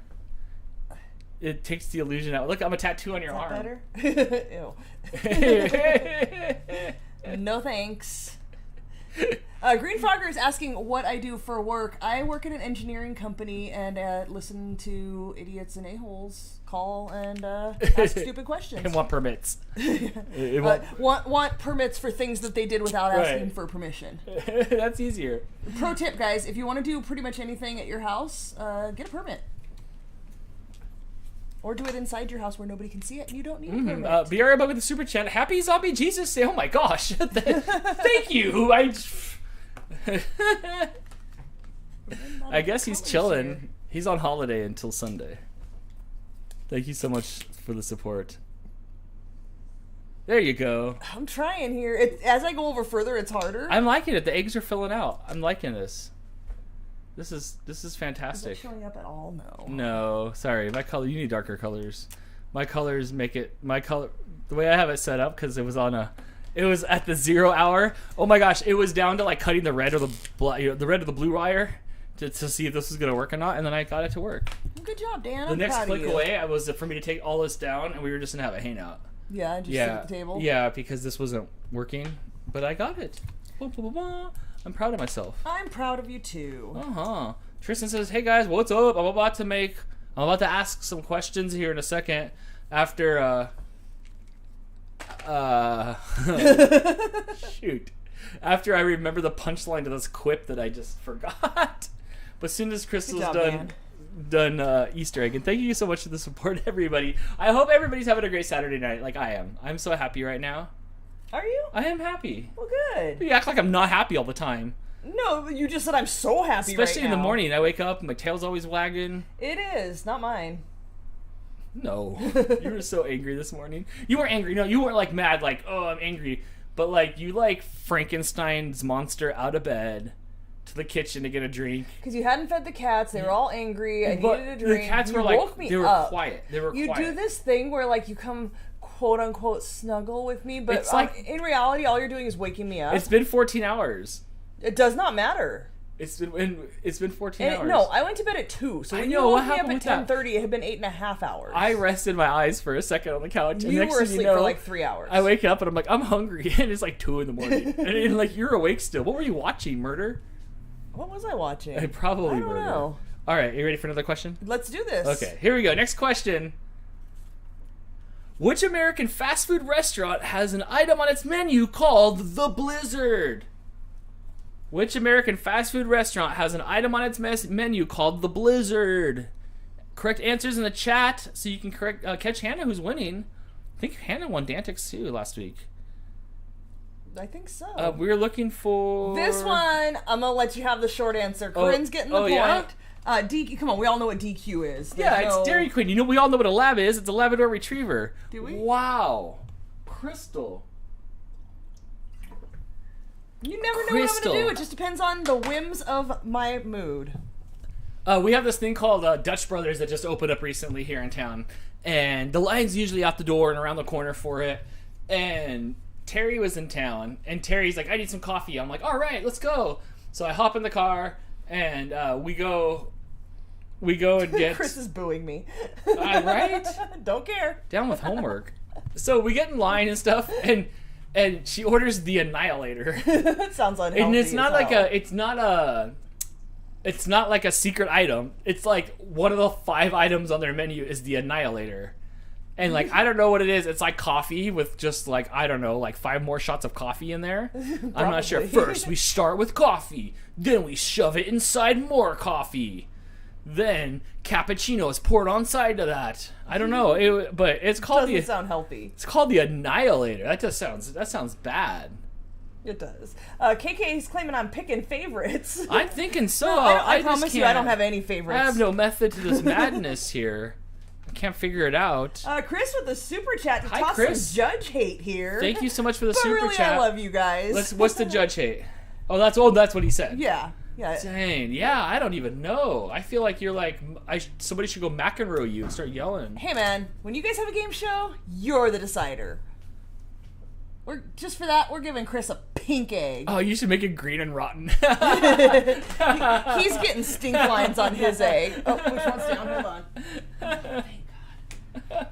Speaker 1: It takes the illusion out. Look, I'm a tattoo on your arm.
Speaker 2: Better? Ew. No thanks. Green Frogger is asking what I do for work. I work at an engineering company and listen to idiots and a-holes call and ask stupid questions.
Speaker 1: And want permits.
Speaker 2: Want permits for things that they did without asking for permission.
Speaker 1: That's easier.
Speaker 2: Pro tip, guys, if you want to do pretty much anything at your house, get a permit. Or do it inside your house where nobody can see it and you don't need a permit.
Speaker 1: BRB with the super chat. Happy Zombie Jesus Day. Oh my gosh. Thank you. I guess he's chilling. Here. He's on holiday until Sunday. Thank you so much for the support. There you go.
Speaker 2: I'm trying here. As I go over further, it's harder.
Speaker 1: I'm liking it. The eggs are filling out. I'm liking this. This is fantastic.
Speaker 2: Is it showing up at all? No.
Speaker 1: No, sorry. My color. You need darker colors. My colors make it. My color. The way I have it set up because it was at the 0 hour. Oh my gosh! It was down to cutting the red or the red or the blue wire to see if this was gonna work or not, and then I got it to work.
Speaker 2: Good job, Dan.
Speaker 1: The next click away, was for me to take all this down, and we were just gonna have a hangout.
Speaker 2: Yeah, just sit at the table.
Speaker 1: Yeah, because this wasn't working, but I got it. I'm proud of myself.
Speaker 2: I'm proud of you too.
Speaker 1: Tristan says, "Hey guys, what's up? I'm about to ask some questions here in a second after shoot. After I remember the punchline to this quip that I just forgot. But as soon as Crystal's done Easter egg, and thank you so much for the support, everybody. I hope everybody's having a great Saturday night, like I am. I'm so happy right now.
Speaker 2: Are you?
Speaker 1: I am happy.
Speaker 2: Well, good.
Speaker 1: You act like I'm not happy all the time.
Speaker 2: No, you just said I'm so happy.
Speaker 1: Especially
Speaker 2: right
Speaker 1: in the
Speaker 2: now.
Speaker 1: morning, I wake up, my tail's always wagging.
Speaker 2: It is not mine.
Speaker 1: No, you were so angry this morning. You weren't angry. No, you weren't like mad, like, oh, I'm angry. But like you like Frankenstein's monster out of bed to the kitchen to get a drink.
Speaker 2: Because you hadn't fed the cats, they were all angry. I needed a drink.
Speaker 1: The cats were
Speaker 2: woke me
Speaker 1: they were
Speaker 2: up.
Speaker 1: quiet. They were
Speaker 2: you
Speaker 1: quiet.
Speaker 2: do this thing where like you come quote unquote snuggle with me, but
Speaker 1: It's like-
Speaker 2: in reality, all you're doing is waking me up.
Speaker 1: It's been 14 hours.
Speaker 2: It does not matter.
Speaker 1: It's been 14 hours.
Speaker 2: No, I went to bed at 2, so
Speaker 1: I
Speaker 2: when
Speaker 1: know,
Speaker 2: you
Speaker 1: what
Speaker 2: woke me up
Speaker 1: happened
Speaker 2: at
Speaker 1: with that?
Speaker 2: 10:30, it had been 8.5 hours.
Speaker 1: I rested my eyes for a second on the couch. And
Speaker 2: You
Speaker 1: next
Speaker 2: were
Speaker 1: thing
Speaker 2: asleep
Speaker 1: you know,
Speaker 2: for like 3 hours.
Speaker 1: I wake up and I'm like, I'm hungry, and it's like 2 in the morning, and like you're awake still. What were you watching? Murder?
Speaker 2: What was I watching?
Speaker 1: Probably
Speaker 2: I don't
Speaker 1: murder.
Speaker 2: know.
Speaker 1: All right, you ready for another question?
Speaker 2: Let's do this.
Speaker 1: Okay, here we go. Next question. Which American fast food restaurant has an item on its menu called the Blizzard? Which American fast food restaurant has an item on its menu called the Blizzard? Correct answers in the chat so you can catch Hannah, who's winning. I think Hannah won DANtics too last week.
Speaker 2: I think so.
Speaker 1: We're looking for...
Speaker 2: This one, I'm going to let you have the short answer. Corinne's getting the point.
Speaker 1: Yeah?
Speaker 2: DQ, come on, we all know what DQ is.
Speaker 1: Yeah,
Speaker 2: There's
Speaker 1: it's
Speaker 2: no-
Speaker 1: Dairy Queen. You know, we all know what a lab is. It's a Labrador Retriever.
Speaker 2: Do we?
Speaker 1: Wow. Crystal.
Speaker 2: You never know
Speaker 1: Crystal.
Speaker 2: what I'm going to do. It just depends on the whims of my mood.
Speaker 1: We have this thing called Dutch Brothers that just opened up recently here in town. And the line's usually out the door and around the corner for it. And Terry was in town. And Terry's like, I need some coffee. I'm like, all right, let's go. So I hop in the car and we go and get...
Speaker 2: Chris is booing me.
Speaker 1: Right?
Speaker 2: Don't care.
Speaker 1: Down with homework. So we get in line and stuff. And she orders the Annihilator.
Speaker 2: That sounds unhealthy.
Speaker 1: And it's not
Speaker 2: as
Speaker 1: like
Speaker 2: hell.
Speaker 1: it's not like a secret item. It's like one of the 5 items on their menu is the Annihilator. And like I don't know what it is. It's like coffee with just like I don't know, like 5 more shots of coffee in there. I'm not sure. First we start with coffee, then we shove it inside more coffee. Then cappuccino is poured on side of that. I don't know, but it's called
Speaker 2: Doesn't sound healthy.
Speaker 1: It's called the Annihilator. That sounds bad.
Speaker 2: It does. KK is claiming I'm picking favorites.
Speaker 1: I'm thinking so.
Speaker 2: No, I
Speaker 1: just
Speaker 2: promise you, I don't have any favorites.
Speaker 1: I have no method to this madness here. I can't figure it out.
Speaker 2: Chris with the super chat to
Speaker 1: Hi,
Speaker 2: toss
Speaker 1: Chris.
Speaker 2: some judge hate here.
Speaker 1: Thank you so much for the
Speaker 2: But
Speaker 1: super
Speaker 2: really,
Speaker 1: chat.
Speaker 2: I love you guys.
Speaker 1: What's the judge hate? That's what he said.
Speaker 2: Yeah.
Speaker 1: Dang, yeah, I don't even know. I feel like you're like somebody should go McEnroe you and start yelling.
Speaker 2: Hey man, when you guys have a game show, you're the decider. We're giving Chris a pink egg.
Speaker 1: Oh, you should make it green and rotten.
Speaker 2: He's getting stink lines on his egg. Oh, which one's down? Hold on. Thank God.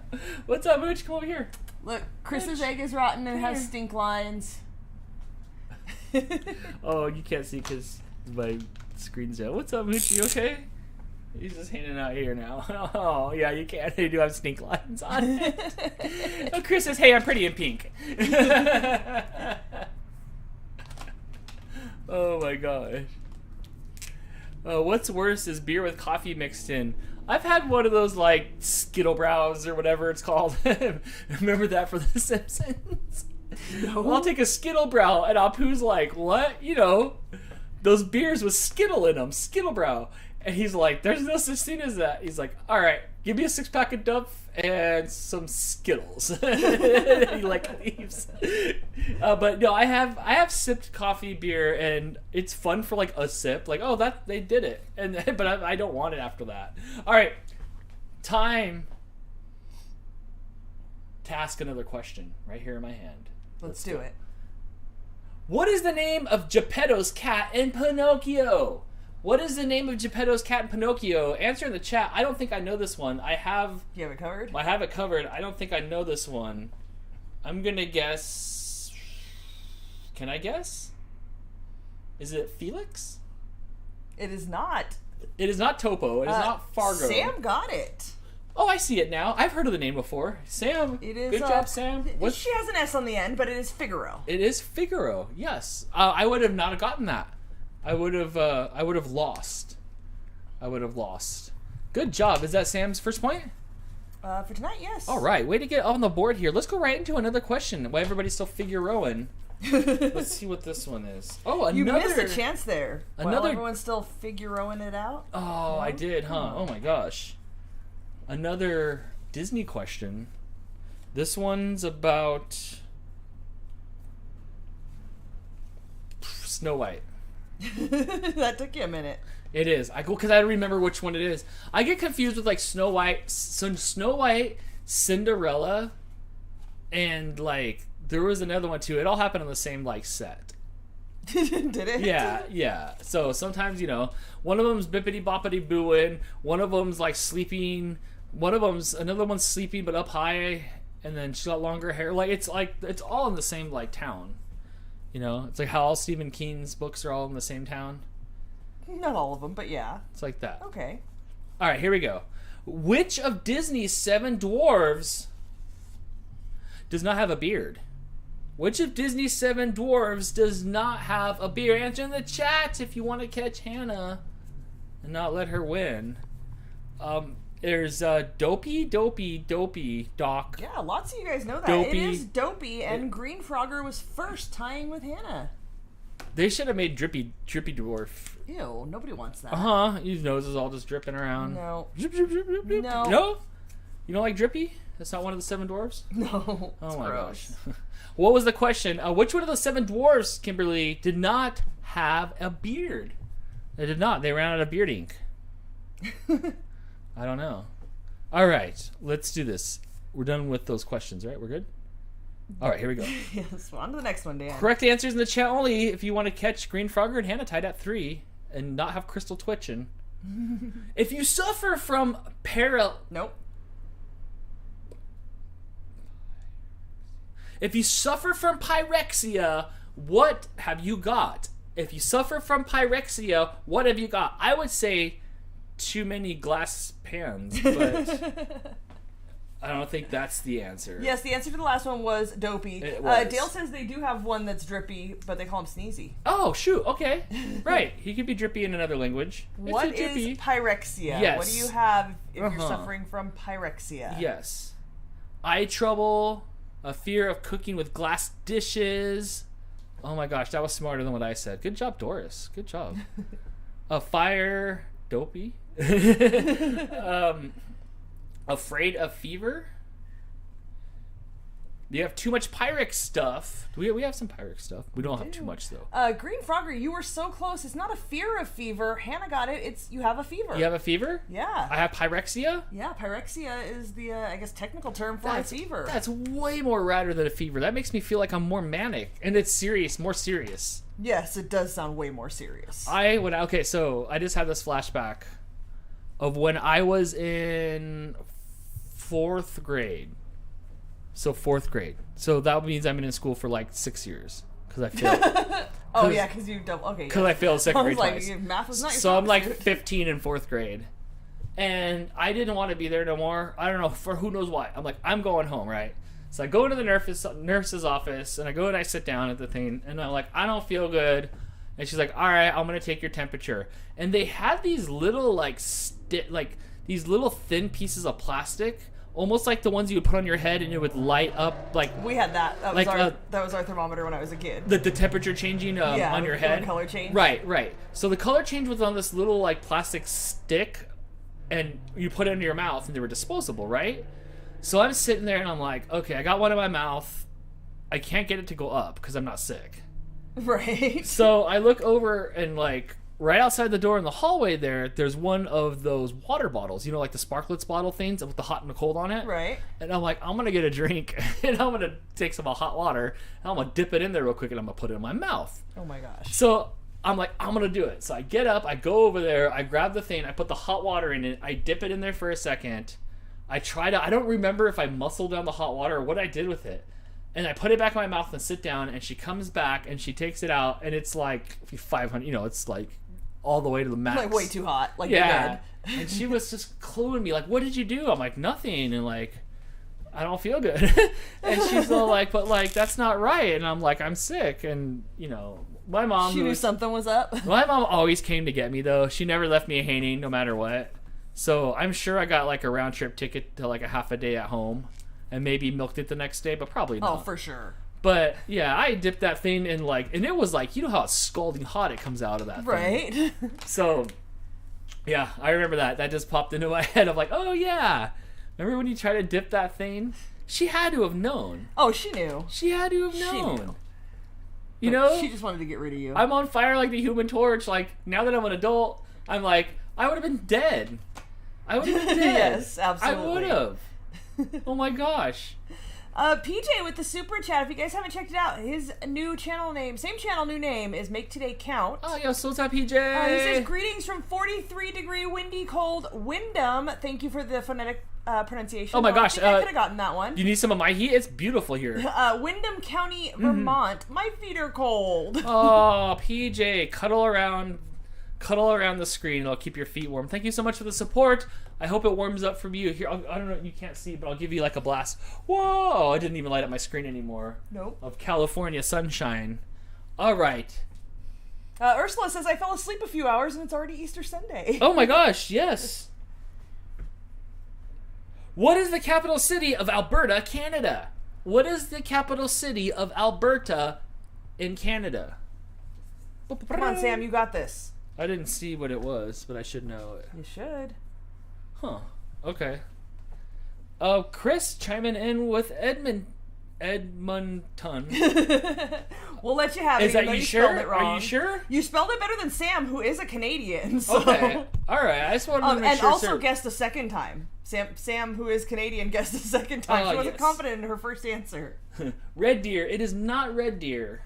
Speaker 1: What's up, Mooch? Come over here.
Speaker 2: Look, Chris's egg is rotten and has stink lines.
Speaker 1: Oh, you can't see because my screen's out. What's up, Mooch? You okay? He's just hanging out here now. Oh, yeah, you can't. They do have stink lines on it. Oh, Chris says, hey, I'm pretty in pink. Oh, my gosh. What's worse is beer with coffee mixed in. I've had one of those, like, Skittle Brows or whatever it's called. Remember that for The Simpsons? No. I'll take a Skittle Brow, and Apu's like, what? You know, those beers with Skittle in them. Skittle Brow. And he's like, there's no such thing as that. He's like, all right, give me a 6-pack of Duff and some Skittles. And he like leaves. But no, I have sipped coffee beer, and it's fun for like a sip. Like, oh, that they did it, but I don't want it after that. All right, time to ask another question right here in my hand.
Speaker 2: Let's do it.
Speaker 1: What is the name of Geppetto's cat in Pinocchio? What is the name of Geppetto's cat in Pinocchio? Answer in the chat. I don't think I know this one. I have
Speaker 2: You have it covered?
Speaker 1: I don't think I know this one. I'm gonna guess. Can I guess? Is it Felix?
Speaker 2: It is not.
Speaker 1: It is not Topo. It is not Fargo.
Speaker 2: Sam got it.
Speaker 1: Oh, I see it now. I've heard of the name before. Sam.
Speaker 2: It is.
Speaker 1: Good job, Sam.
Speaker 2: She has an S on the end, but it is Figaro.
Speaker 1: It is Figaro. Yes. I would have not gotten that. I would have lost. Good Good job. Is that Sam's first point?
Speaker 2: For tonight, yes.
Speaker 1: All right. Way to get on the board here. Let's go right into another question. Why everybody's still figure-rowing. Let's see what this one is. Oh, another.
Speaker 2: You missed a chance there.
Speaker 1: Another.
Speaker 2: While everyone's still figure-rowing it out.
Speaker 1: Oh, I did, huh? Oh my gosh. Another Disney question. This one's about Snow White.
Speaker 2: That took you a minute.
Speaker 1: It is. I go because I don't remember which one it is. I get confused with like Snow White, Cinderella, and like there was another one too. It all happened on the same like set.
Speaker 2: Did it?
Speaker 1: Yeah. So sometimes one of them's bippity boppity booing, one of them's like sleeping, another one's sleeping but up high, and then she's got longer hair. Like it's all in the same like town. It's like how all Stephen King's books are all in the same town.
Speaker 2: Not all of them, but yeah.
Speaker 1: It's like that.
Speaker 2: Okay.
Speaker 1: All right, here we go. Which of Disney's 7 dwarves does not have a beard? Which of Disney's 7 dwarves does not have a beard? Answer in the chat if you want to catch Hannah and not let her win. There's Dopey, Doc.
Speaker 2: Yeah, lots of you guys know that.
Speaker 1: Dopey.
Speaker 2: It is Dopey, and Green Frogger was first, tying with Hannah.
Speaker 1: They should have made Drippy Dwarf.
Speaker 2: Ew, nobody wants that.
Speaker 1: His nose is all just dripping around.
Speaker 2: No.
Speaker 1: Zip, zip, zip, zip, zip.
Speaker 2: No.
Speaker 1: No? You don't like Drippy? That's not one of the 7 dwarves?
Speaker 2: No.
Speaker 1: Oh my
Speaker 2: gross.
Speaker 1: gosh. What was the question? Which one of the 7 dwarves, Kimberly, did not have a beard? They did not. They ran out of beard ink. I don't know. All right. Let's do this. We're done with those questions, right? We're good? All right, here we go.
Speaker 2: Yes, well, on to the next one, Dan.
Speaker 1: Correct answers in the chat only if you want to catch Green Frogger and Hannah tied at 3 and not have Crystal twitching. If you suffer from
Speaker 2: Nope.
Speaker 1: If you suffer from pyrexia, what have you got? If you suffer from pyrexia, what have you got? I would say too many glass pans, but I don't think that's the answer.
Speaker 2: Yes, the answer to the last one was Dopey.
Speaker 1: It was.
Speaker 2: Dale says they do have one that's Drippy, but they call him Sneezy.
Speaker 1: Oh, shoot. Okay. Right. He could be drippy in another language.
Speaker 2: What is pyrexia?
Speaker 1: Yes.
Speaker 2: What do you have if you're suffering from pyrexia?
Speaker 1: Yes. Eye trouble, a fear of cooking with glass dishes. Oh my gosh, that was smarter than what I said. Good job, Doris. Good job. A fire, Dopey. Afraid of fever. You have too much Pyrex stuff. We have some Pyrex stuff. We don't have too much though.
Speaker 2: Green Frogger, you were so close. It's not a fear of fever. Hannah got it. It's you have a fever.
Speaker 1: You have a fever?
Speaker 2: Yeah.
Speaker 1: I have pyrexia?
Speaker 2: Yeah, pyrexia is the I guess technical term for a fever.
Speaker 1: That's way more radder than a fever. That makes me feel like I'm more manic, and it's serious, more serious.
Speaker 2: Yes, it does sound way more serious.
Speaker 1: So I just had this flashback of when I was in 4th grade. So 4th grade. So that means I've been in school for like 6 years because I failed.
Speaker 2: Oh yeah, because you double. Okay.
Speaker 1: Because I failed 2nd grade twice.
Speaker 2: Math was not your
Speaker 1: so I'm like
Speaker 2: suit.
Speaker 1: 15 in 4th grade, and I didn't want to be there no more. I don't know for who knows why. I'm like, I'm going home, right? So I go into the nurse's office, and I go and I sit down at the thing, and I'm like, I don't feel good. And she's like, all right, I'm gonna take your temperature. And they had these little these little thin pieces of plastic. Almost like the ones you would put on your head and it would light up like...
Speaker 2: We had that. That was,
Speaker 1: like,
Speaker 2: that was our thermometer when I was a kid.
Speaker 1: The temperature changing on your head?
Speaker 2: Yeah, color change.
Speaker 1: Right. So the color change was on this little like plastic stick and you put it into your mouth and they were disposable, right? So I'm sitting there and I'm like, okay, I got one in my mouth. I can't get it to go up because I'm not sick.
Speaker 2: Right.
Speaker 1: So I look over and like... Right outside the door in the hallway there's one of those water bottles, like the Sparklets bottle things with the hot and the cold on it.
Speaker 2: Right.
Speaker 1: And I'm like, I'm going to get a drink and I'm going to take some hot water and I'm going to dip it in there real quick and I'm going to put it in my mouth.
Speaker 2: Oh my gosh.
Speaker 1: So I'm like, I'm going to do it. So I get up, I go over there, I grab the thing, I put the hot water in it, I dip it in there for a second. I don't remember if I muscled down the hot water or what I did with it. And I put it back in my mouth and sit down and she comes back and she takes it out and it's like 500, it's like all the way to the max.
Speaker 2: Like way too hot. Like
Speaker 1: yeah. And she was just cluing me like, what did you do? I'm like, nothing. And like, I don't feel good. And she's all like, but like, that's not right. And I'm like, I'm sick. And my mom.
Speaker 2: She knew something was up.
Speaker 1: My mom always came to get me though. She never left me hanging no matter what. So I'm sure I got like a round trip ticket to like a half a day at home, and maybe milked it the next day, but probably not.
Speaker 2: Oh, for sure.
Speaker 1: But yeah, I dipped that thing in like, and it was like, you know how scalding hot it comes out of that thing.
Speaker 2: Right.
Speaker 1: So yeah, I remember that. That just popped into my head. I'm like, oh yeah. Remember when you tried to dip that thing? She had to have known.
Speaker 2: Oh, she knew.
Speaker 1: She had to have known.
Speaker 2: She knew.
Speaker 1: You know?
Speaker 2: She just wanted to get rid of you.
Speaker 1: I'm on fire like the Human Torch. Like, now that I'm an adult, I'm like, I would have been dead. I would have been dead.
Speaker 2: Yes, absolutely.
Speaker 1: I would have. Oh my gosh.
Speaker 2: PJ with the super chat. If you guys haven't checked it out, his new channel name, same channel, new name, is Make Today Count.
Speaker 1: Oh, yo, so what's up, PJ?
Speaker 2: He says, greetings from 43-degree windy cold Wyndham. Thank you for the phonetic pronunciation.
Speaker 1: Oh my gosh.
Speaker 2: I could have gotten that one.
Speaker 1: You need some of my heat? It's beautiful here.
Speaker 2: Wyndham County, Vermont. My feet are cold.
Speaker 1: Oh, PJ, cuddle around the screen. It'll keep your feet warm. Thank you so much for the support. I hope it warms up from you. Here, I don't know, you can't see, but I'll give you like a blast. Whoa! I didn't even light up my screen anymore.
Speaker 2: Nope.
Speaker 1: Of California sunshine. All right.
Speaker 2: Ursula says, I fell asleep a few hours and it's already Easter Sunday.
Speaker 1: Oh my gosh, yes. What is the capital city of Alberta, Canada? What is the capital city of Alberta in Canada?
Speaker 2: Come on, Sam, you got this.
Speaker 1: I didn't see what it was, but I should know it.
Speaker 2: You should.
Speaker 1: Huh. Okay. Chris chiming in with Edmonton.
Speaker 2: We'll let you have it.
Speaker 1: Is that you sure?
Speaker 2: Spelled it wrong.
Speaker 1: Are you sure?
Speaker 2: You spelled it better than Sam, who is a Canadian. So.
Speaker 1: Okay. All right. I just wanted to make
Speaker 2: and
Speaker 1: sure.
Speaker 2: also guessed a second time. Sam, who is Canadian, guessed a second time. She wasn't confident in her first answer.
Speaker 1: Red deer. It is not red deer.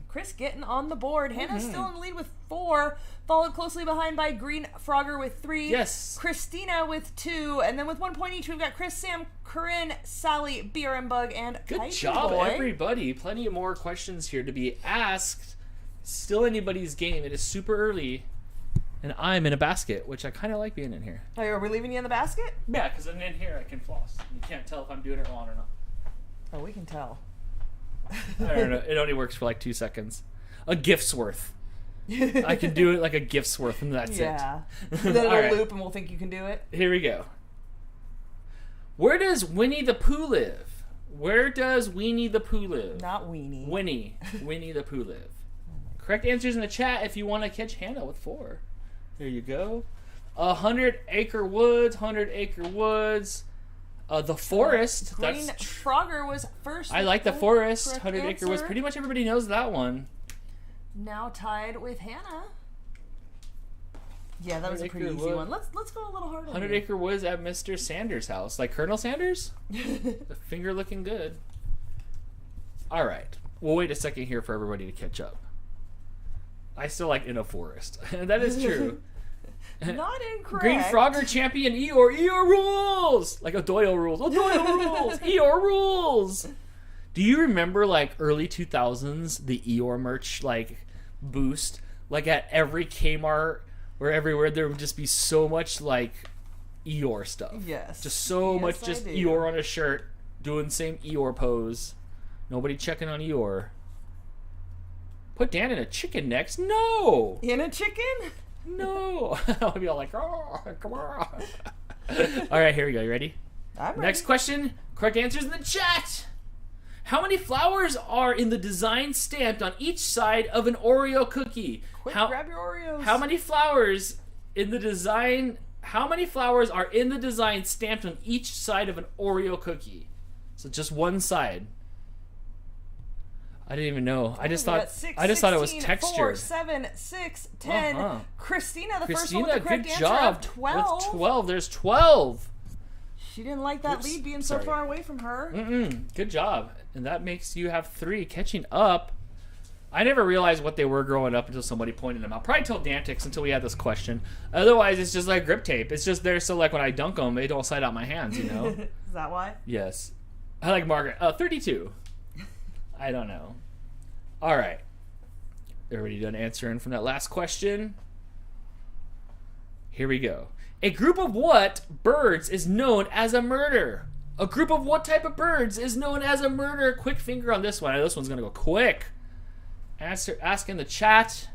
Speaker 2: Chris getting on the board. Hannah's still in the lead with 4, followed closely behind by Green Frogger with 3.
Speaker 1: Yes.
Speaker 2: Christina with 2, and then with 1 point each, we've got Chris, Sam, Corinne, Sally, BRM Bug, and
Speaker 1: Good
Speaker 2: Kite
Speaker 1: job,
Speaker 2: Boy.
Speaker 1: everybody. Plenty of more questions here to be asked. Still anybody's game. It is super early, and I'm in a basket, which I kind of like being in here.
Speaker 2: Oh, are we leaving you in the basket?
Speaker 1: Yeah, because I'm in here. I can floss. You can't tell if I'm doing it wrong or not.
Speaker 2: Oh, we can tell.
Speaker 1: I don't know. It only works for like 2 seconds. A gift's worth. I can do it like a gift's worth, and that's it.
Speaker 2: Yeah. Then it'll loop, and we'll think you can do it.
Speaker 1: Here we go. Where does Winnie the Pooh live? Where does Winnie the Pooh live?
Speaker 2: Not Weenie.
Speaker 1: Winnie the Pooh live. Correct answers in the chat if you want to catch Hannah with 4. There you go. 100-acre woods. 100-acre woods. The forest.
Speaker 2: Green Frogger was first.
Speaker 1: I like the forest.
Speaker 2: Correct
Speaker 1: 100-acre woods. Pretty much everybody knows that one.
Speaker 2: Now tied with Hannah. Yeah, that was a pretty easy one. Let's go a little harder.
Speaker 1: 100-acre woods at Mr. Sanders' house. Like Colonel Sanders? The finger looking good. All right. We'll wait a second here for everybody to catch up. I still like in a forest. That is true.
Speaker 2: Not incorrect.
Speaker 1: Green Frogger champion Eeyore. Eeyore rules! Like a Doyle rules. Oh, Doyle rules! Eeyore rules! Do you remember like early 2000s, the Eeyore merch like boost? Like at every Kmart or everywhere, there would just be so much like Eeyore stuff.
Speaker 2: Yes.
Speaker 1: Just so much just Eeyore on a shirt, doing the same Eeyore pose. Nobody checking on Eeyore. Put Dan in a chicken next? No!
Speaker 2: In a chicken?
Speaker 1: No! I'll be all like, oh, come on. Alright, here we go. You ready?
Speaker 2: I'm ready.
Speaker 1: Next question. Correct answers in the chat. How many flowers are in the design stamped on each side of an Oreo cookie?
Speaker 2: Quick, grab your Oreos.
Speaker 1: How many flowers in the design? How many flowers are in the design stamped on each side of an Oreo cookie? So just one side. I didn't even know. I just thought
Speaker 2: 6,
Speaker 1: it was
Speaker 2: 16,
Speaker 1: textured.
Speaker 2: 4, 7, 6, 10. Christina, the first one with the correct
Speaker 1: good
Speaker 2: answer
Speaker 1: job.
Speaker 2: of 12.
Speaker 1: With 12, there's 12.
Speaker 2: She didn't like that lead being so far away from her.
Speaker 1: Good job. And that makes you have 3 catching up. I never realized what they were growing up until somebody pointed them out. Probably told DANtics until we had this question. Otherwise, it's just like grip tape. It's just there so like when I dunk them, they don't slide out my hands, you know?
Speaker 2: Is that why?
Speaker 1: Yes. I like Margaret. 32. I don't know. All right. Everybody done answering from that last question? Here we go. A group of what birds is known as a murder? A group of what type of birds is known as a murder? Quick finger on this one. This one's going to go quick. Ask in the chat.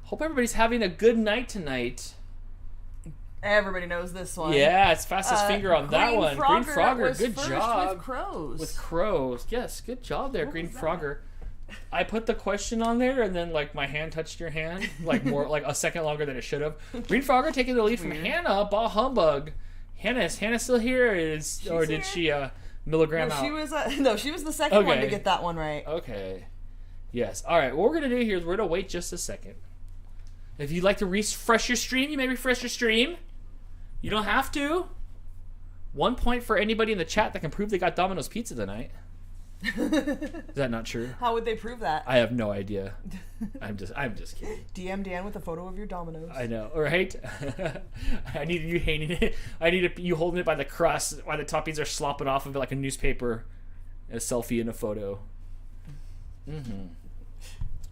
Speaker 1: Hope everybody's having a good night tonight.
Speaker 2: Everybody knows this one.
Speaker 1: Yeah, it's fastest finger on that one. Green Frogger,
Speaker 2: was
Speaker 1: good
Speaker 2: first
Speaker 1: job.
Speaker 2: With crows.
Speaker 1: With crows. Yes, good job there,
Speaker 2: What
Speaker 1: Green
Speaker 2: was that?
Speaker 1: Frogger. I put the question on there, and then like my hand touched your hand, like more like a second longer than it should have. Green Frogger taking the lead from Hannah. Bah humbug. Is Hannah still here? Or did she milligram out?
Speaker 2: She was the second one to get that one right.
Speaker 1: Okay. Yes. All right. What we're gonna do here is we're gonna wait just a second. If you'd like to refresh your stream, you may refresh your stream. You don't have to. 1 point for anybody in the chat that can prove they got Domino's Pizza tonight. Is that not true?
Speaker 2: How would they prove that?
Speaker 1: I have no idea. I'm just kidding.
Speaker 2: DM Dan with a photo of your Domino's.
Speaker 1: I know, right? I need you hanging it. I need you holding it by the crust while the toppings are slopping off of it like a newspaper, a selfie and a photo.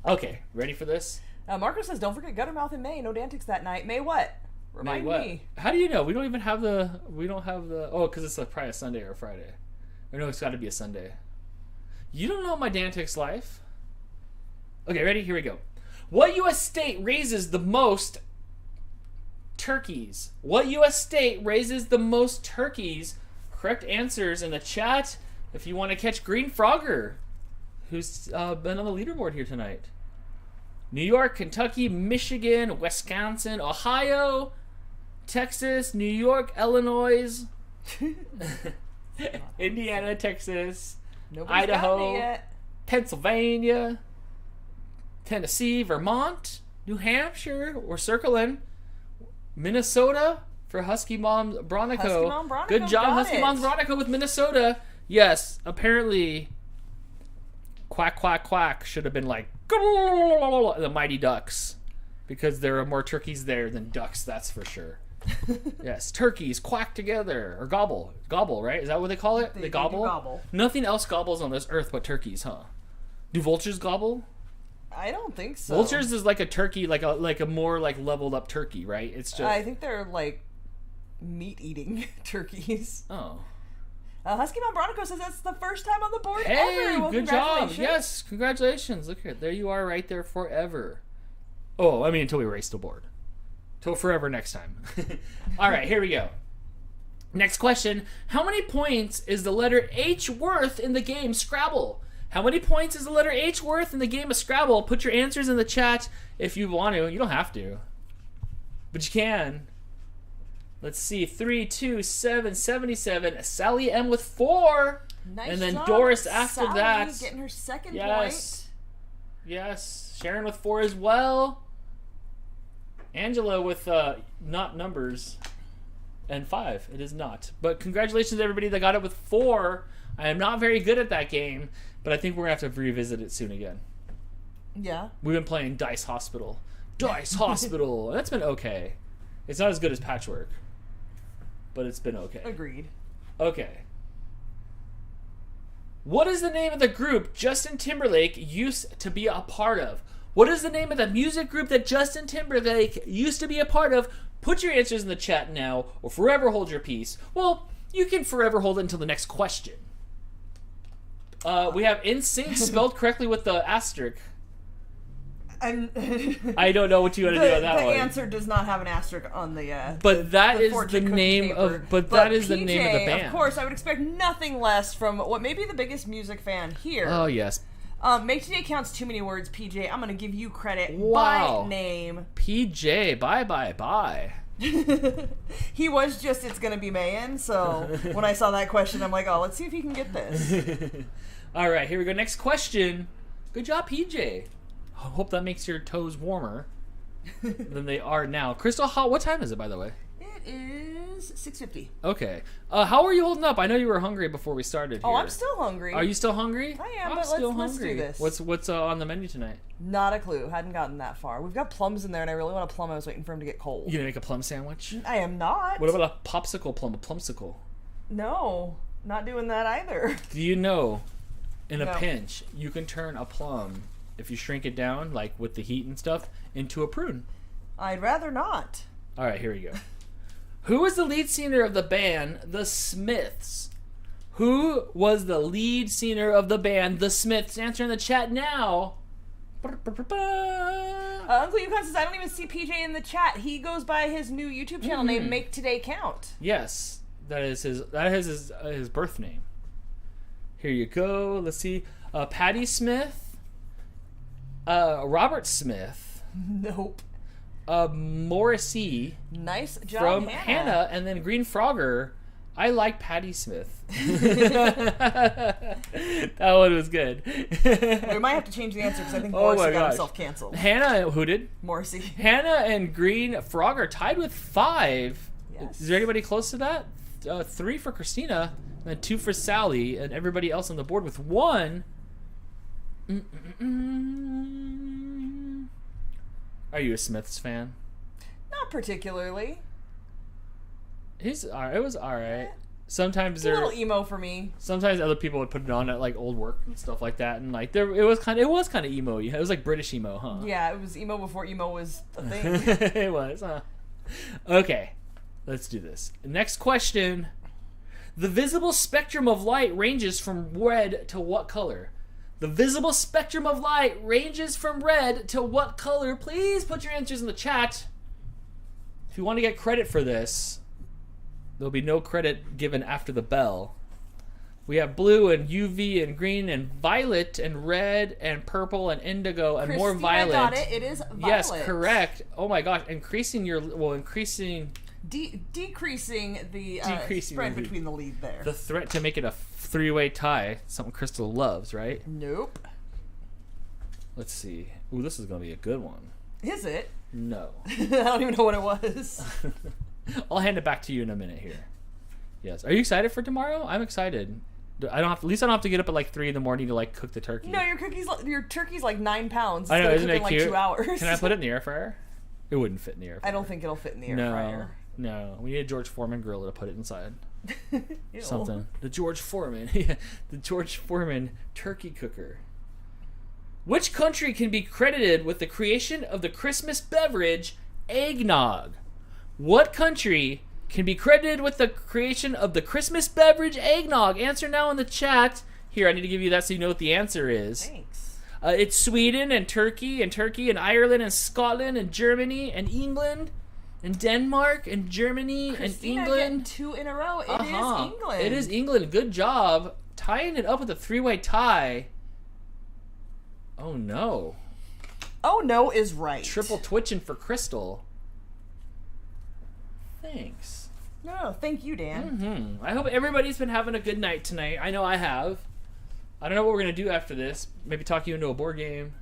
Speaker 1: Okay, ready for this?
Speaker 2: Marco says, "Don't forget Guttermouth in May. No DANtics that night. May what? Remind me."
Speaker 1: How do you know? We don't have the. Oh, because it's probably a Sunday or a Friday. Or no, it's got to be a Sunday. You don't know my DANtics life. Okay, ready? Here we go. What U.S. state raises the most turkeys? What U.S. state raises the most turkeys? Correct answers in the chat if you want to catch Green Frogger, who's been on the leaderboard here tonight. New York, Kentucky, Michigan, Wisconsin, Ohio, Texas, New York, Illinois, Indiana, Texas,
Speaker 2: Nobody's
Speaker 1: Idaho,
Speaker 2: gotten it yet.
Speaker 1: Pennsylvania, Tennessee, Vermont, New Hampshire, we're circling, Minnesota for Husky Mom Bronico.
Speaker 2: Husky Mom Bronico
Speaker 1: Good job,
Speaker 2: got
Speaker 1: Husky
Speaker 2: it.
Speaker 1: Mom Bronico with Minnesota. Yes, apparently, quack, quack, quack should have been like the Mighty Ducks, because there are more turkeys there than ducks, that's for sure. Yes, turkeys quack together, or gobble, right? Is that what they call it? They gobble?
Speaker 2: do gobble.
Speaker 1: Nothing else gobbles on this earth but turkeys, huh? Do vultures gobble?
Speaker 2: I don't think so.
Speaker 1: Vultures is like a turkey, like a more like leveled up turkey, right? It's just
Speaker 2: I think they're like meat eating turkeys.
Speaker 1: oh.
Speaker 2: Husky Mom Bronico says that's the first time on the board
Speaker 1: Hey,
Speaker 2: ever. Well,
Speaker 1: good job.
Speaker 2: congratulations.
Speaker 1: Yes, congratulations. Look at there you are right there forever. Oh, I mean until we race the board. Till forever next time. All right, here we go. Next question. How many points is the letter H worth in the game Scrabble? How many points is the letter H worth in the game of Scrabble? Put your answers in the chat if you want to. You don't have to. But you can. Let's see. 3, 2, 7, 77. Sally M with 4.
Speaker 2: Nice
Speaker 1: And then
Speaker 2: job,
Speaker 1: Doris after
Speaker 2: Sally,
Speaker 1: that.
Speaker 2: getting her second
Speaker 1: Yes. Yes. Sharon with 4 as well. Angela with not numbers and 5. It is not. But congratulations to everybody that got it with 4. I am not very good at that game, but I think we're going to have to revisit it soon again.
Speaker 2: point. Yeah.
Speaker 1: We've been playing Dice Hospital. Dice Hospital. That's been okay. It's not as good as Patchwork, but it's been okay.
Speaker 2: Agreed.
Speaker 1: Okay. What is the name of the group Justin Timberlake used to be a part of? What is the name of the music group that Justin Timberlake used to be a part of? Put your answers in the chat now, or forever hold your peace. Well, you can forever hold it until the next question. We have NSYNC spelled correctly with the asterisk.
Speaker 2: And
Speaker 1: I don't know what you want to do on that
Speaker 2: the
Speaker 1: one.
Speaker 2: answer does not have an asterisk on the.
Speaker 1: But that is the
Speaker 2: fortune cookie
Speaker 1: name
Speaker 2: paper.
Speaker 1: of. But that is the name of the
Speaker 2: PJ,
Speaker 1: band.
Speaker 2: Of course, I would expect nothing less from what may be the biggest music fan here.
Speaker 1: Oh yes,
Speaker 2: Make Today Counts too many words, PJ. I'm gonna give you credit
Speaker 1: Wow.
Speaker 2: by name.
Speaker 1: PJ. Bye.
Speaker 2: He was just It's Gonna Be Mayan, so when I saw that question, I'm like, oh, let's see if he can get this.
Speaker 1: All right, here we go. Next question. Good job, PJ. I hope that makes your toes warmer than they are now. Crystal, what time is it, by the way?
Speaker 2: It is 6:50.
Speaker 1: Okay. How are you holding up? I know you were hungry before we started here.
Speaker 2: Oh, I'm still hungry.
Speaker 1: Are you still hungry?
Speaker 2: I am,
Speaker 1: I'm
Speaker 2: but
Speaker 1: still
Speaker 2: let's do
Speaker 1: hungry.
Speaker 2: this.
Speaker 1: What's on the menu tonight?
Speaker 2: Not a clue. Hadn't gotten that far. We've got plums in there, and I really want a plum. I was waiting for him to get cold.
Speaker 1: You gonna make a plum sandwich?
Speaker 2: I am not.
Speaker 1: What about a popsicle plum? A plumsicle?
Speaker 2: No, not doing that either.
Speaker 1: Do you know, in a
Speaker 2: No.
Speaker 1: pinch, you can turn a plum, if you shrink it down, like with the heat and stuff, into a prune?
Speaker 2: I'd rather not.
Speaker 1: All right, here we go. Who was the lead singer of the band The Smiths? Who was the lead singer of the band The Smiths? Answer in the chat now.
Speaker 2: Uncle Yukon says, I don't even see PJ in the chat. He goes by his new YouTube channel named Make Today Count.
Speaker 1: Yes, that is his birth name. Here you go. Let's see. Patty Smith. Robert Smith.
Speaker 2: Nope.
Speaker 1: Morrissey.
Speaker 2: Nice job,
Speaker 1: from Hannah. And then Green Frogger. I like Patty Smith. That one was good.
Speaker 2: We might have to change the answer because I think Morrissey got himself canceled.
Speaker 1: Hannah, who did?
Speaker 2: Morrissey.
Speaker 1: Hannah and Green Frogger tied with 5.
Speaker 2: Yes.
Speaker 1: Is there anybody close to that? 3 for Christina, and then 2 for Sally, and everybody else on the board with 1. Are you a Smiths fan?
Speaker 2: Not particularly.
Speaker 1: It was alright. Sometimes
Speaker 2: it's a little emo for me.
Speaker 1: Sometimes other people would put it on at like old work and stuff like that, and like it was kind of emo. It was like British emo, huh?
Speaker 2: Yeah, it was emo before emo was a thing.
Speaker 1: It was, huh? Okay, let's do this. Next question: the visible spectrum of light ranges from red to what color? The visible spectrum of light ranges from red to what color? Please put your answers in the chat. If you want to get credit for this, there'll be no credit given after the bell. We have blue and UV and green and violet and red and purple and indigo and more violet.
Speaker 2: Got it. It is violet.
Speaker 1: Yes, correct. Oh my gosh, decreasing
Speaker 2: the spread between the lead there.
Speaker 1: The threat to make it a 3-way tie, something Crystal loves, right?
Speaker 2: Nope.
Speaker 1: Let's see. Ooh, this is going to be a good one.
Speaker 2: Is it?
Speaker 1: No.
Speaker 2: I don't even know what it was.
Speaker 1: I'll hand it back to you in a minute here. Yes. Are you excited for tomorrow? I'm excited. At least I don't have to get up at like 3 in the morning to like cook the turkey.
Speaker 2: No, your turkey's like 9 pounds.
Speaker 1: I know, isn't it cute?
Speaker 2: Like 2 hours.
Speaker 1: Can I put it in the air fryer? It wouldn't fit in the air fryer.
Speaker 2: I don't think it'll fit in the air fryer.
Speaker 1: No, we need a George Foreman grill to put it inside.
Speaker 2: Ew.
Speaker 1: Something. The George Foreman. The George Foreman turkey cooker. Which country can be credited with the creation of the Christmas beverage eggnog? What country can be credited with the creation of the Christmas beverage eggnog? Answer now in the chat. Here, I need to give you that so you know what the answer is.
Speaker 2: Thanks.
Speaker 1: It's Sweden and Turkey and Ireland and Scotland and Germany and England and Denmark and Germany
Speaker 2: Christina
Speaker 1: and England.
Speaker 2: Getting 2 in a row. It is England.
Speaker 1: It is England. Good job. Tying it up with a 3-way tie. Oh no.
Speaker 2: Oh no is right.
Speaker 1: Triple twitching for Crystal. Thanks.
Speaker 2: No, thank you, Dan.
Speaker 1: I hope everybody's been having a good night tonight. I know I have. I don't know what we're going to do after this. Maybe talk you into a board game.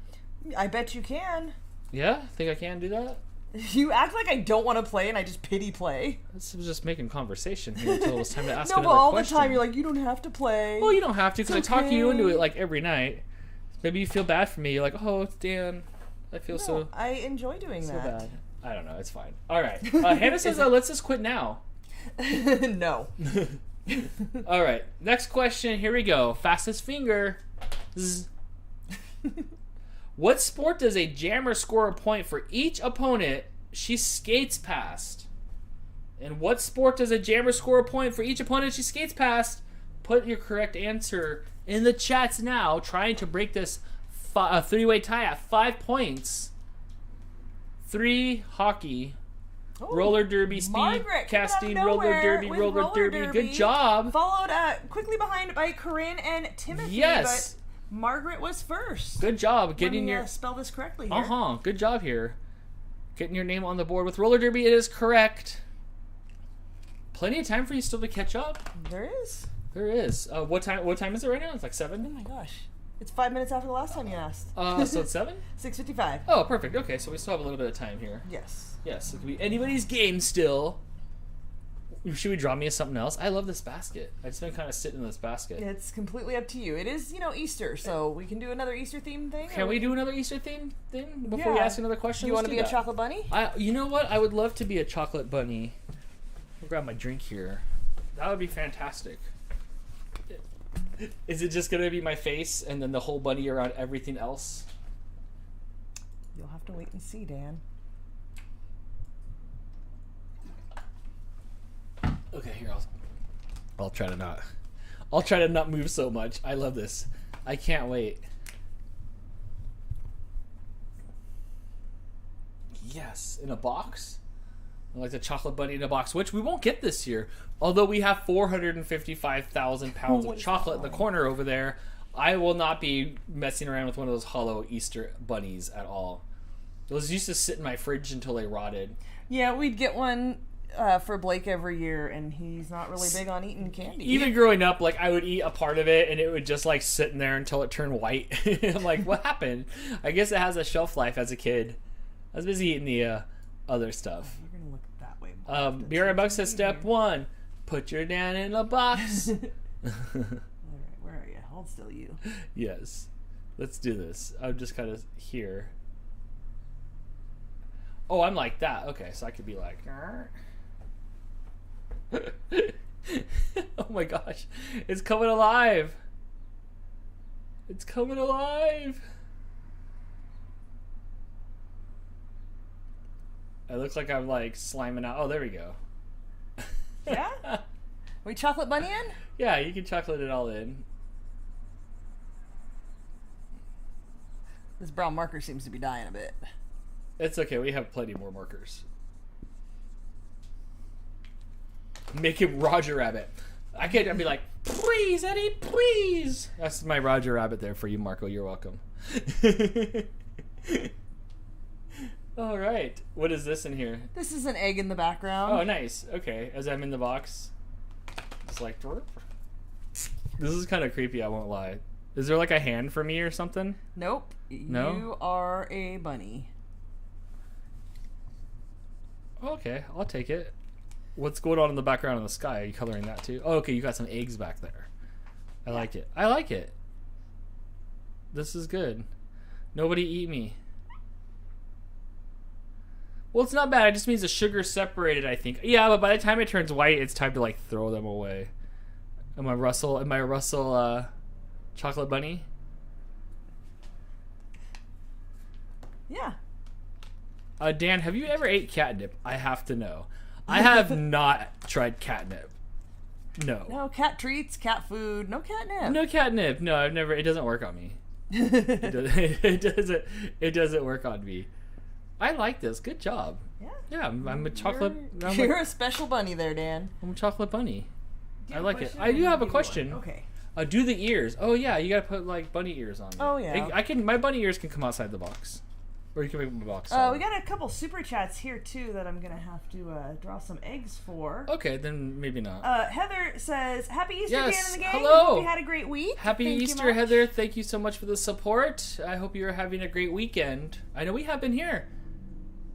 Speaker 2: I bet you can.
Speaker 1: Yeah? Think I can do that?
Speaker 2: You act like I don't want to play and I just pity play.
Speaker 1: This was just making conversation here until it was time to ask
Speaker 2: no,
Speaker 1: another
Speaker 2: but all
Speaker 1: question.
Speaker 2: the time you're like, you don't have to play.
Speaker 1: Well, you don't have to because
Speaker 2: It's
Speaker 1: I talk you into
Speaker 2: okay.
Speaker 1: it like every night. Maybe you feel bad for me. You're like, oh, it's Dan. I feel so
Speaker 2: I enjoy doing that.
Speaker 1: bad. I don't know. It's fine. All right. Hannah says, let's just quit now.
Speaker 2: No.
Speaker 1: All right. Next question. Here we go. Fastest finger. Zzz. What sport does a jammer score a point for each opponent she skates past? And what sport does a jammer score a point for each opponent she skates past? Put your correct answer in the chats now, trying to break this 3-way tie at 5 points. 3 hockey.
Speaker 2: Ooh,
Speaker 1: Roller derby, speed,
Speaker 2: Margaret,
Speaker 1: casting,
Speaker 2: out of
Speaker 1: roller derby,
Speaker 2: with
Speaker 1: roller derby. Good job.
Speaker 2: Followed quickly behind by Corinne and Timothy.
Speaker 1: Yes.
Speaker 2: But Margaret was first.
Speaker 1: Good job getting
Speaker 2: Let me,
Speaker 1: your
Speaker 2: spell this correctly here.
Speaker 1: Good job here. Getting your name on the board with roller derby. It is correct. Plenty of time for you still to catch up.
Speaker 2: There is.
Speaker 1: There is. What time is it right now? It's like 7.
Speaker 2: Oh my gosh. It's 5 minutes after the last time you asked.
Speaker 1: So it's 7?
Speaker 2: 6:55.
Speaker 1: Oh, perfect. Okay, so we still have a little bit of time here.
Speaker 2: Yes.
Speaker 1: Yes, it could be anybody's game still. Should we draw me as something else? I love this basket. I just been kind of sitting in this basket.
Speaker 2: It's completely up to you. It is, Easter, so we can do another Easter theme thing.
Speaker 1: Can we do another Easter theme thing before we ask another question?
Speaker 2: Do you want to be
Speaker 1: that.
Speaker 2: a chocolate bunny?
Speaker 1: You know what? I would love to be a chocolate bunny. I'll grab my drink here. That would be fantastic. Is it just going to be my face and then the whole bunny around everything else?
Speaker 2: You'll have to wait and see, Dan.
Speaker 1: Okay, here I'll try to not move so much. I love this. I can't wait. Yes, in a box. Like the chocolate bunny in a box, which we won't get this year. Although we have 455,000 pounds of chocolate in the corner over there, I will not be messing around with one of those hollow Easter bunnies at all. Those used to sit in my fridge until they rotted.
Speaker 2: Yeah, we'd get one for Blake every year, and he's not really big on eating candy.
Speaker 1: Even growing up, like I would eat a part of it, and it would just like sit in there until it turned white. I'm like, what happened? I guess it has a shelf life as a kid. I was busy eating the other stuff.
Speaker 2: We're gonna look that way.
Speaker 1: BR says step 1: put your Dan in a box.
Speaker 2: All right, where are you? Hold still, you.
Speaker 1: Yes, let's do this. I'm just kind of here. Oh, I'm like that. Okay, so I could be like. Oh my gosh, it's coming alive. It's coming alive. It looks like I'm like sliming out. Oh, there we go.
Speaker 2: Yeah? We chocolate bunny in?
Speaker 1: Yeah, you can chocolate it all in.
Speaker 2: This brown marker seems to be dying a bit.
Speaker 1: It's okay, we have plenty more markers. Make him Roger Rabbit. I'd be like, please, Eddie, please. That's my Roger Rabbit there for you, Marco. You're welcome. All right. What is this in here?
Speaker 2: This is an egg in the background.
Speaker 1: Oh, nice. Okay. As I'm in the box. Just like, this is kind of creepy, I won't lie. Is there like a hand for me or something?
Speaker 2: Nope.
Speaker 1: No?
Speaker 2: You are a bunny.
Speaker 1: Okay, I'll take it. What's going on in the background in the sky? Are you coloring that too? Oh, okay, you got some eggs back there. I like it. I like it. This is good. Nobody eat me. Well, it's not bad. It just means the sugar's separated, I think. Yeah, but by the time it turns white, it's time to like throw them away. Am I Russell chocolate bunny?
Speaker 2: Yeah.
Speaker 1: Dan, have you ever ate catnip? I have to know. I have not tried catnip. No.
Speaker 2: No cat treats, cat food, no catnip.
Speaker 1: No catnip. No, I've never. It doesn't work on me. It doesn't work on me. I like this. Good job.
Speaker 2: Yeah.
Speaker 1: Yeah, I'm a chocolate.
Speaker 2: You're a special bunny there, Dan.
Speaker 1: I'm a chocolate bunny. I like it. I do have a question.
Speaker 2: Okay.
Speaker 1: Do the ears. Oh yeah, you gotta put like bunny ears on me.
Speaker 2: Oh yeah.
Speaker 1: I can. My bunny ears can come outside the box. Or you can make my box.
Speaker 2: We got a couple super chats here too that I'm gonna have to draw some eggs for.
Speaker 1: Okay, then maybe not.
Speaker 2: Heather says, "Happy Easter,
Speaker 1: yes,
Speaker 2: Dan and the gang.
Speaker 1: hello.
Speaker 2: Hope you had a great week.
Speaker 1: Happy Easter, Heather. Thank you so much for the support. I hope you're having a great weekend. I know we have been here.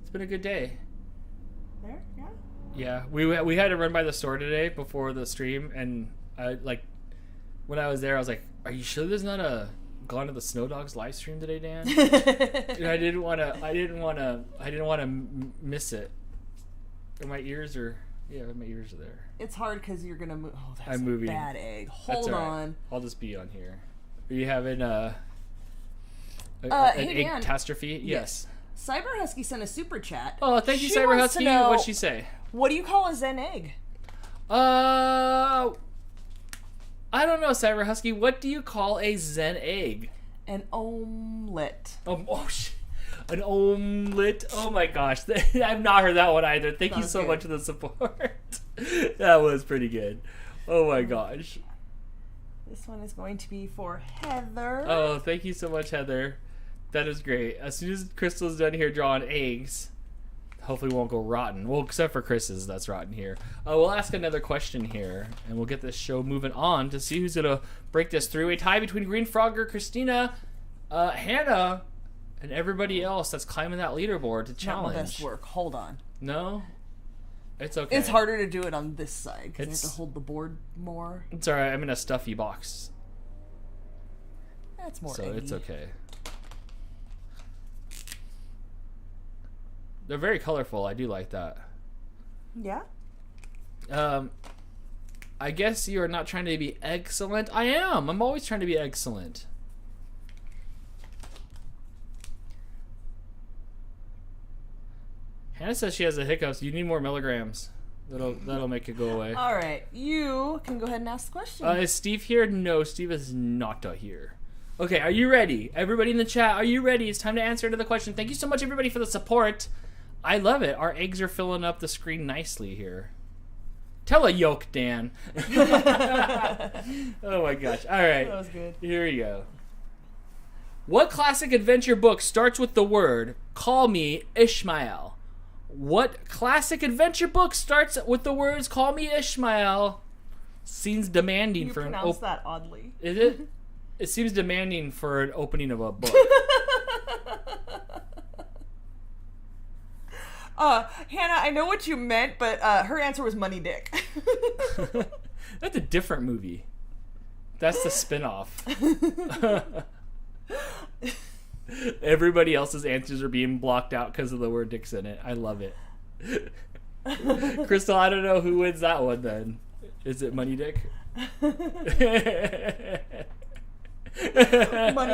Speaker 1: It's been a good day.
Speaker 2: There, yeah.
Speaker 1: Yeah, we had to run by the store today before the stream, and when I was there, I was like, "Are you sure there's not a Gone to the Snow Dogs live stream today, Dan?" And I didn't want to miss it. And my ears are there.
Speaker 2: It's hard because you're gonna move. Oh, that's
Speaker 1: I'm moving.
Speaker 2: a bad egg. Hold on.
Speaker 1: I'll just be on here. Are you having an
Speaker 2: hey, Dan.
Speaker 1: egg-tastrophe? Yes.
Speaker 2: Cyber Husky sent a super chat.
Speaker 1: Oh, thank you,
Speaker 2: She
Speaker 1: Cyber
Speaker 2: wants to
Speaker 1: Husky.
Speaker 2: know,
Speaker 1: What'd she say?
Speaker 2: What do you call a Zen egg?
Speaker 1: I don't know, Cyber Husky. What do you call a Zen egg?
Speaker 2: An omelette.
Speaker 1: An omelette. Oh my gosh, I've not heard that one either. Thank you so much for the support. That was pretty good. Oh my gosh.
Speaker 2: This one is going to be for Heather.
Speaker 1: Oh, thank you so much, Heather. That is great. As soon as Crystal's done here drawing eggs, hopefully won't go rotten. Well, except for Chris's, that's rotten here. We'll ask another question here, and we'll get this show moving on to see who's going to break this through. A tie between Green Frogger, Christina, Hannah, and everybody else that's climbing that leaderboard to challenge.
Speaker 2: Not my best work. Hold on.
Speaker 1: No? It's okay.
Speaker 2: It's harder to do it on this side because I have to hold the board more.
Speaker 1: It's alright. I'm in a stuffy box.
Speaker 2: That's more
Speaker 1: So
Speaker 2: eggy.
Speaker 1: it's okay. They're very colorful. I do like that.
Speaker 2: Yeah?
Speaker 1: I guess you are not trying to be excellent. I am. I'm always trying to be excellent. Hannah says she has the hiccups. You need more milligrams. That'll make it go away.
Speaker 2: All right. You can go ahead and ask the question.
Speaker 1: Is Steve here? No, Steve is not here. Okay, are you ready? Everybody in the chat, are you ready? It's time to answer to the question. Thank you so much, everybody, for the support. I love it. Our eggs are filling up the screen nicely here. Tell a yolk, Dan. Oh my gosh. All right.
Speaker 2: That was good.
Speaker 1: Here we go. What classic adventure book starts with the word, "Call me Ishmael"? What classic adventure book starts with the words, "Call me Ishmael"? Seems demanding
Speaker 2: You
Speaker 1: for an
Speaker 2: pronounce that oddly.
Speaker 1: Is it? It seems demanding for an opening of a book.
Speaker 2: Hannah, I know what you meant, but her answer was Money Dick.
Speaker 1: That's a different movie. That's the spin-off. Everybody else's answers are being blocked out because of the word "dicks" in it. I love it. Crystal, I don't know who wins that one then. Is it Money Dick?
Speaker 2: Money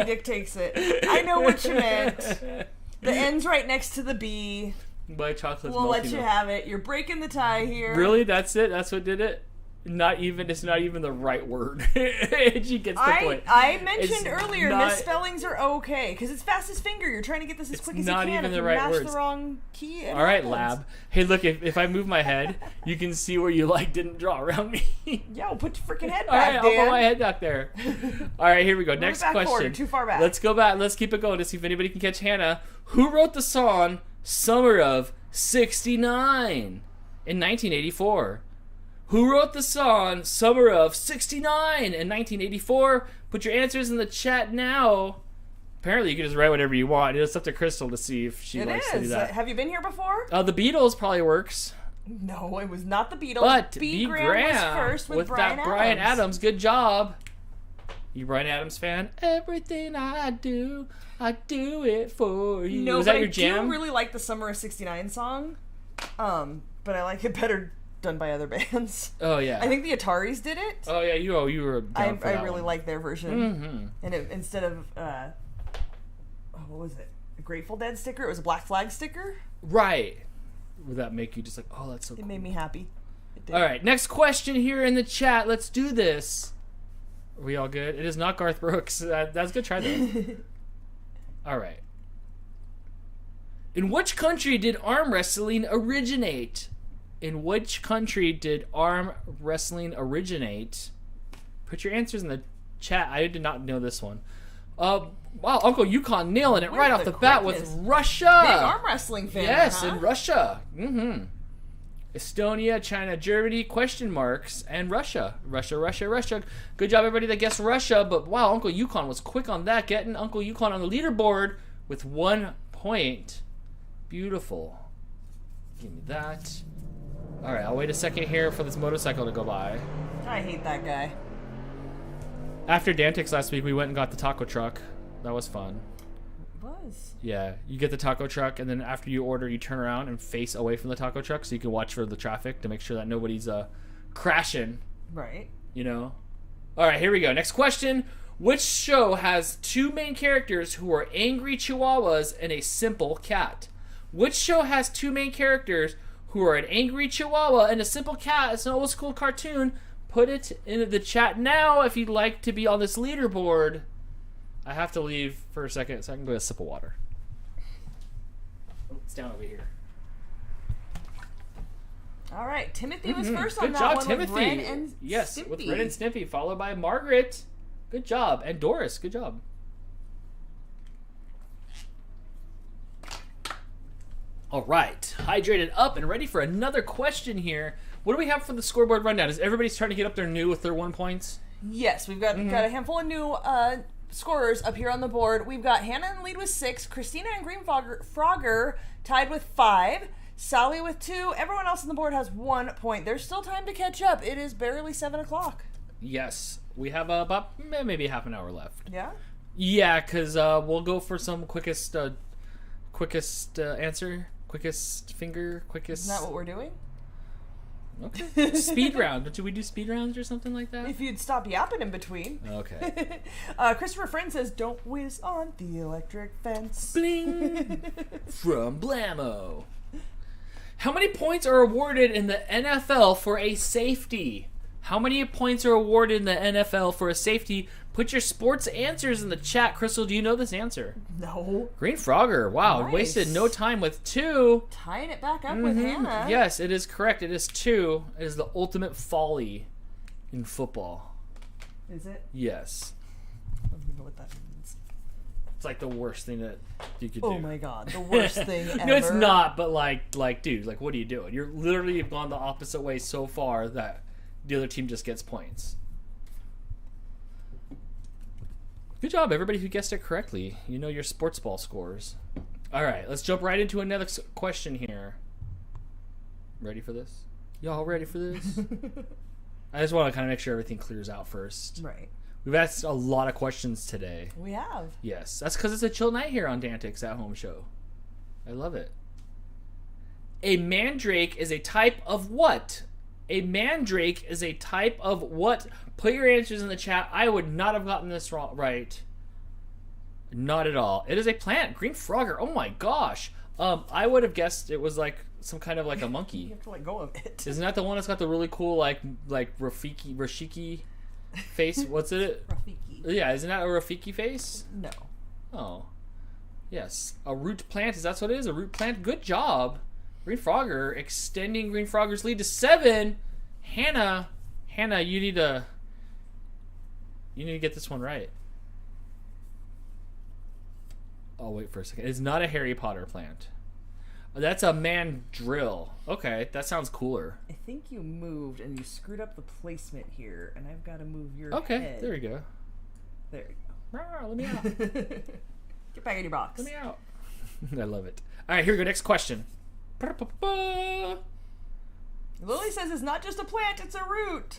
Speaker 2: Dick takes it. I know what you meant. The N's right next to the B.
Speaker 1: By chocolate's
Speaker 2: We'll let
Speaker 1: melting
Speaker 2: you
Speaker 1: up.
Speaker 2: have it. You're breaking the tie here.
Speaker 1: Really? That's it? That's what did it? It's not even the right word. She gets the point.
Speaker 2: I mentioned
Speaker 1: It's
Speaker 2: earlier
Speaker 1: not-
Speaker 2: misspellings are okay because it's fastest finger. You're trying to get this as quick as you
Speaker 1: not
Speaker 2: can.
Speaker 1: even
Speaker 2: If
Speaker 1: the
Speaker 2: you
Speaker 1: right
Speaker 2: mash
Speaker 1: words.
Speaker 2: the wrong key, it
Speaker 1: All right,
Speaker 2: happens.
Speaker 1: lab. Hey, look, if I move my head, you can see where you didn't draw around me.
Speaker 2: Yo, put your freaking head
Speaker 1: All
Speaker 2: back,
Speaker 1: right,
Speaker 2: Dan.
Speaker 1: I'll put my head back there. All right, here we go. Next
Speaker 2: back
Speaker 1: question.
Speaker 2: forward, you're too far back.
Speaker 1: Let's go back. Let's keep it going to see if anybody can catch Hannah. Who wrote the song "Summer of '69" in 1984? Who wrote the song "Summer of '69" in 1984? Put your answers in the chat now. Apparently, you can just write whatever you want. It's up to Crystal to see if she
Speaker 2: It
Speaker 1: likes to do
Speaker 2: is.
Speaker 1: that.
Speaker 2: Have you been here before?
Speaker 1: The Beatles probably works.
Speaker 2: No, it was not the Beatles.
Speaker 1: But
Speaker 2: B.
Speaker 1: B.
Speaker 2: Graham was first with Bryan
Speaker 1: Bryan
Speaker 2: Adams.
Speaker 1: Adams. Good job. You Bryan Adams fan? Everything I do it for you.
Speaker 2: No,
Speaker 1: Was
Speaker 2: but
Speaker 1: that your
Speaker 2: I
Speaker 1: jam?
Speaker 2: do really like the Summer of '69 song. But I like it better done by other bands.
Speaker 1: Oh yeah.
Speaker 2: I think the Ataris did it.
Speaker 1: Oh yeah. You were. Down for
Speaker 2: I
Speaker 1: that
Speaker 2: really
Speaker 1: one.
Speaker 2: like their version.
Speaker 1: Mm-hmm.
Speaker 2: And instead of what was it? A Grateful Dead sticker. It was a Black Flag sticker.
Speaker 1: Right. Would that make you just like, oh, that's so
Speaker 2: It
Speaker 1: cool?
Speaker 2: made me happy. It did.
Speaker 1: All right. Next question here in the chat. Let's do this. Are we all good? It is not Garth Brooks. That's a good try though. All right. In which country did arm wrestling originate? In which country did arm wrestling originate? Put your answers in the chat. I did not know this one. Wow, Uncle Yukon nailing it
Speaker 2: Look
Speaker 1: right
Speaker 2: at
Speaker 1: off
Speaker 2: the
Speaker 1: the bat with
Speaker 2: quickness.
Speaker 1: Russia.
Speaker 2: Big arm wrestling fan.
Speaker 1: Yes,
Speaker 2: huh?
Speaker 1: in Russia. Mm-hmm. Estonia, China, Germany, question marks, and Russia. Russia. Good job, everybody that guessed Russia, but wow, Uncle Yukon was quick on that, getting Uncle Yukon on the leaderboard with 1 point. Beautiful. Give me that. All right, I'll wait a second here for this motorcycle to go by.
Speaker 2: I hate that guy.
Speaker 1: After DANtics last week, we went and got the taco truck. That was fun.
Speaker 2: It was.
Speaker 1: Yeah, you get the taco truck, and then after you order, you turn around and face away from the taco truck so you can watch for the traffic to make sure that nobody's crashing,
Speaker 2: Right.
Speaker 1: you know? All right, here we go. Next question. Which show has two main characters who are angry chihuahuas and a simple cat? Which show has two main characters who are an angry chihuahua and a simple cat? It's an old school cartoon. Put it in the chat now if you'd like to be on this leaderboard. I have to leave for a second so I can go get a sip of water. Oh, it's down over here.
Speaker 2: All right. Timothy was first on
Speaker 1: Good
Speaker 2: that
Speaker 1: job,
Speaker 2: one
Speaker 1: Timothy.
Speaker 2: with Ren and
Speaker 1: Yes,
Speaker 2: Stimpy.
Speaker 1: with Ren and Stimpy, followed by Margaret. Good job. And Doris, good job. All right. Hydrated up and ready for another question here. What do we have for the scoreboard rundown? Is everybody trying to get up there new with their 1 points?
Speaker 2: Yes, we've got a handful of new scorers up here on the board. We've got Hannah in the lead with 6, Christina and Green Frogger tied with 5, Sally with 2. Everyone else on the board has 1 point. There's still time to catch up. It is barely 7 o'clock.
Speaker 1: Yes. We have about maybe half an hour left.
Speaker 2: Yeah?
Speaker 1: Yeah, because we'll go for some quickest answer. Quickest finger. Quickest.
Speaker 2: Isn't that what we're doing?
Speaker 1: Okay. Speed round. Do we do speed rounds or something like that?
Speaker 2: If you'd stop yapping in between.
Speaker 1: Okay.
Speaker 2: Christopher Friend says, "Don't whiz on the electric fence."
Speaker 1: Bling! From Blammo. How many points are awarded in the NFL for a safety? How many points are awarded in the NFL for a safety? Put your sports answers in the chat. Crystal, do you know this answer?
Speaker 2: No.
Speaker 1: Green Frogger. Wow,
Speaker 2: Nice.
Speaker 1: wasted no time with 2.
Speaker 2: Tying it back up with Hannah.
Speaker 1: Yes, it is correct. It is 2. It is the ultimate folly in football.
Speaker 2: Is it?
Speaker 1: Yes.
Speaker 2: I don't even know what that means.
Speaker 1: It's like the worst thing that you could do.
Speaker 2: Oh my god, the worst thing ever.
Speaker 1: No, it's not, but like, dude, like, what are you doing? You're literally gone the opposite way so far that the other team just gets points. Good job, everybody who guessed it correctly. You know your sports ball scores. All right, let's jump right into another question here. Ready for this? Y'all ready for this? I just want to kind of make sure everything clears out first.
Speaker 2: Right.
Speaker 1: We've asked a lot of questions today.
Speaker 2: We have.
Speaker 1: Yes, that's because it's a chill night here on DANtics at Home Show. I love it. A mandrake is a type of what? A mandrake is a type of what? Put your answers in the chat. I would not have gotten this wrong. Right. Not at all. It is a plant. Green Frogger. Oh my gosh. I would have guessed it was like some kind of like a monkey.
Speaker 2: You have to let go of it.
Speaker 1: Isn't that the one that's got the really cool like Rafiki face? What's it?
Speaker 2: Rafiki.
Speaker 1: Yeah, isn't that a Rafiki face?
Speaker 2: No.
Speaker 1: Oh. Yes. A root plant. Is that what it is? A root plant? Good job. Green Frogger extending Green Frogger's lead to 7. Hannah, you need to get this one right. Oh, wait for a second. It's not a Harry Potter plant. That's a mandrill. Okay, that sounds cooler.
Speaker 2: I think you moved and you screwed up the placement here, and I've got to move your
Speaker 1: Okay,
Speaker 2: head.
Speaker 1: there you go.
Speaker 2: There you
Speaker 1: Rawr, let me out.
Speaker 2: go. Get back in your box.
Speaker 1: Let me out. I love it. All right, here we go. Next question.
Speaker 2: Lily says it's not just a plant, it's a root.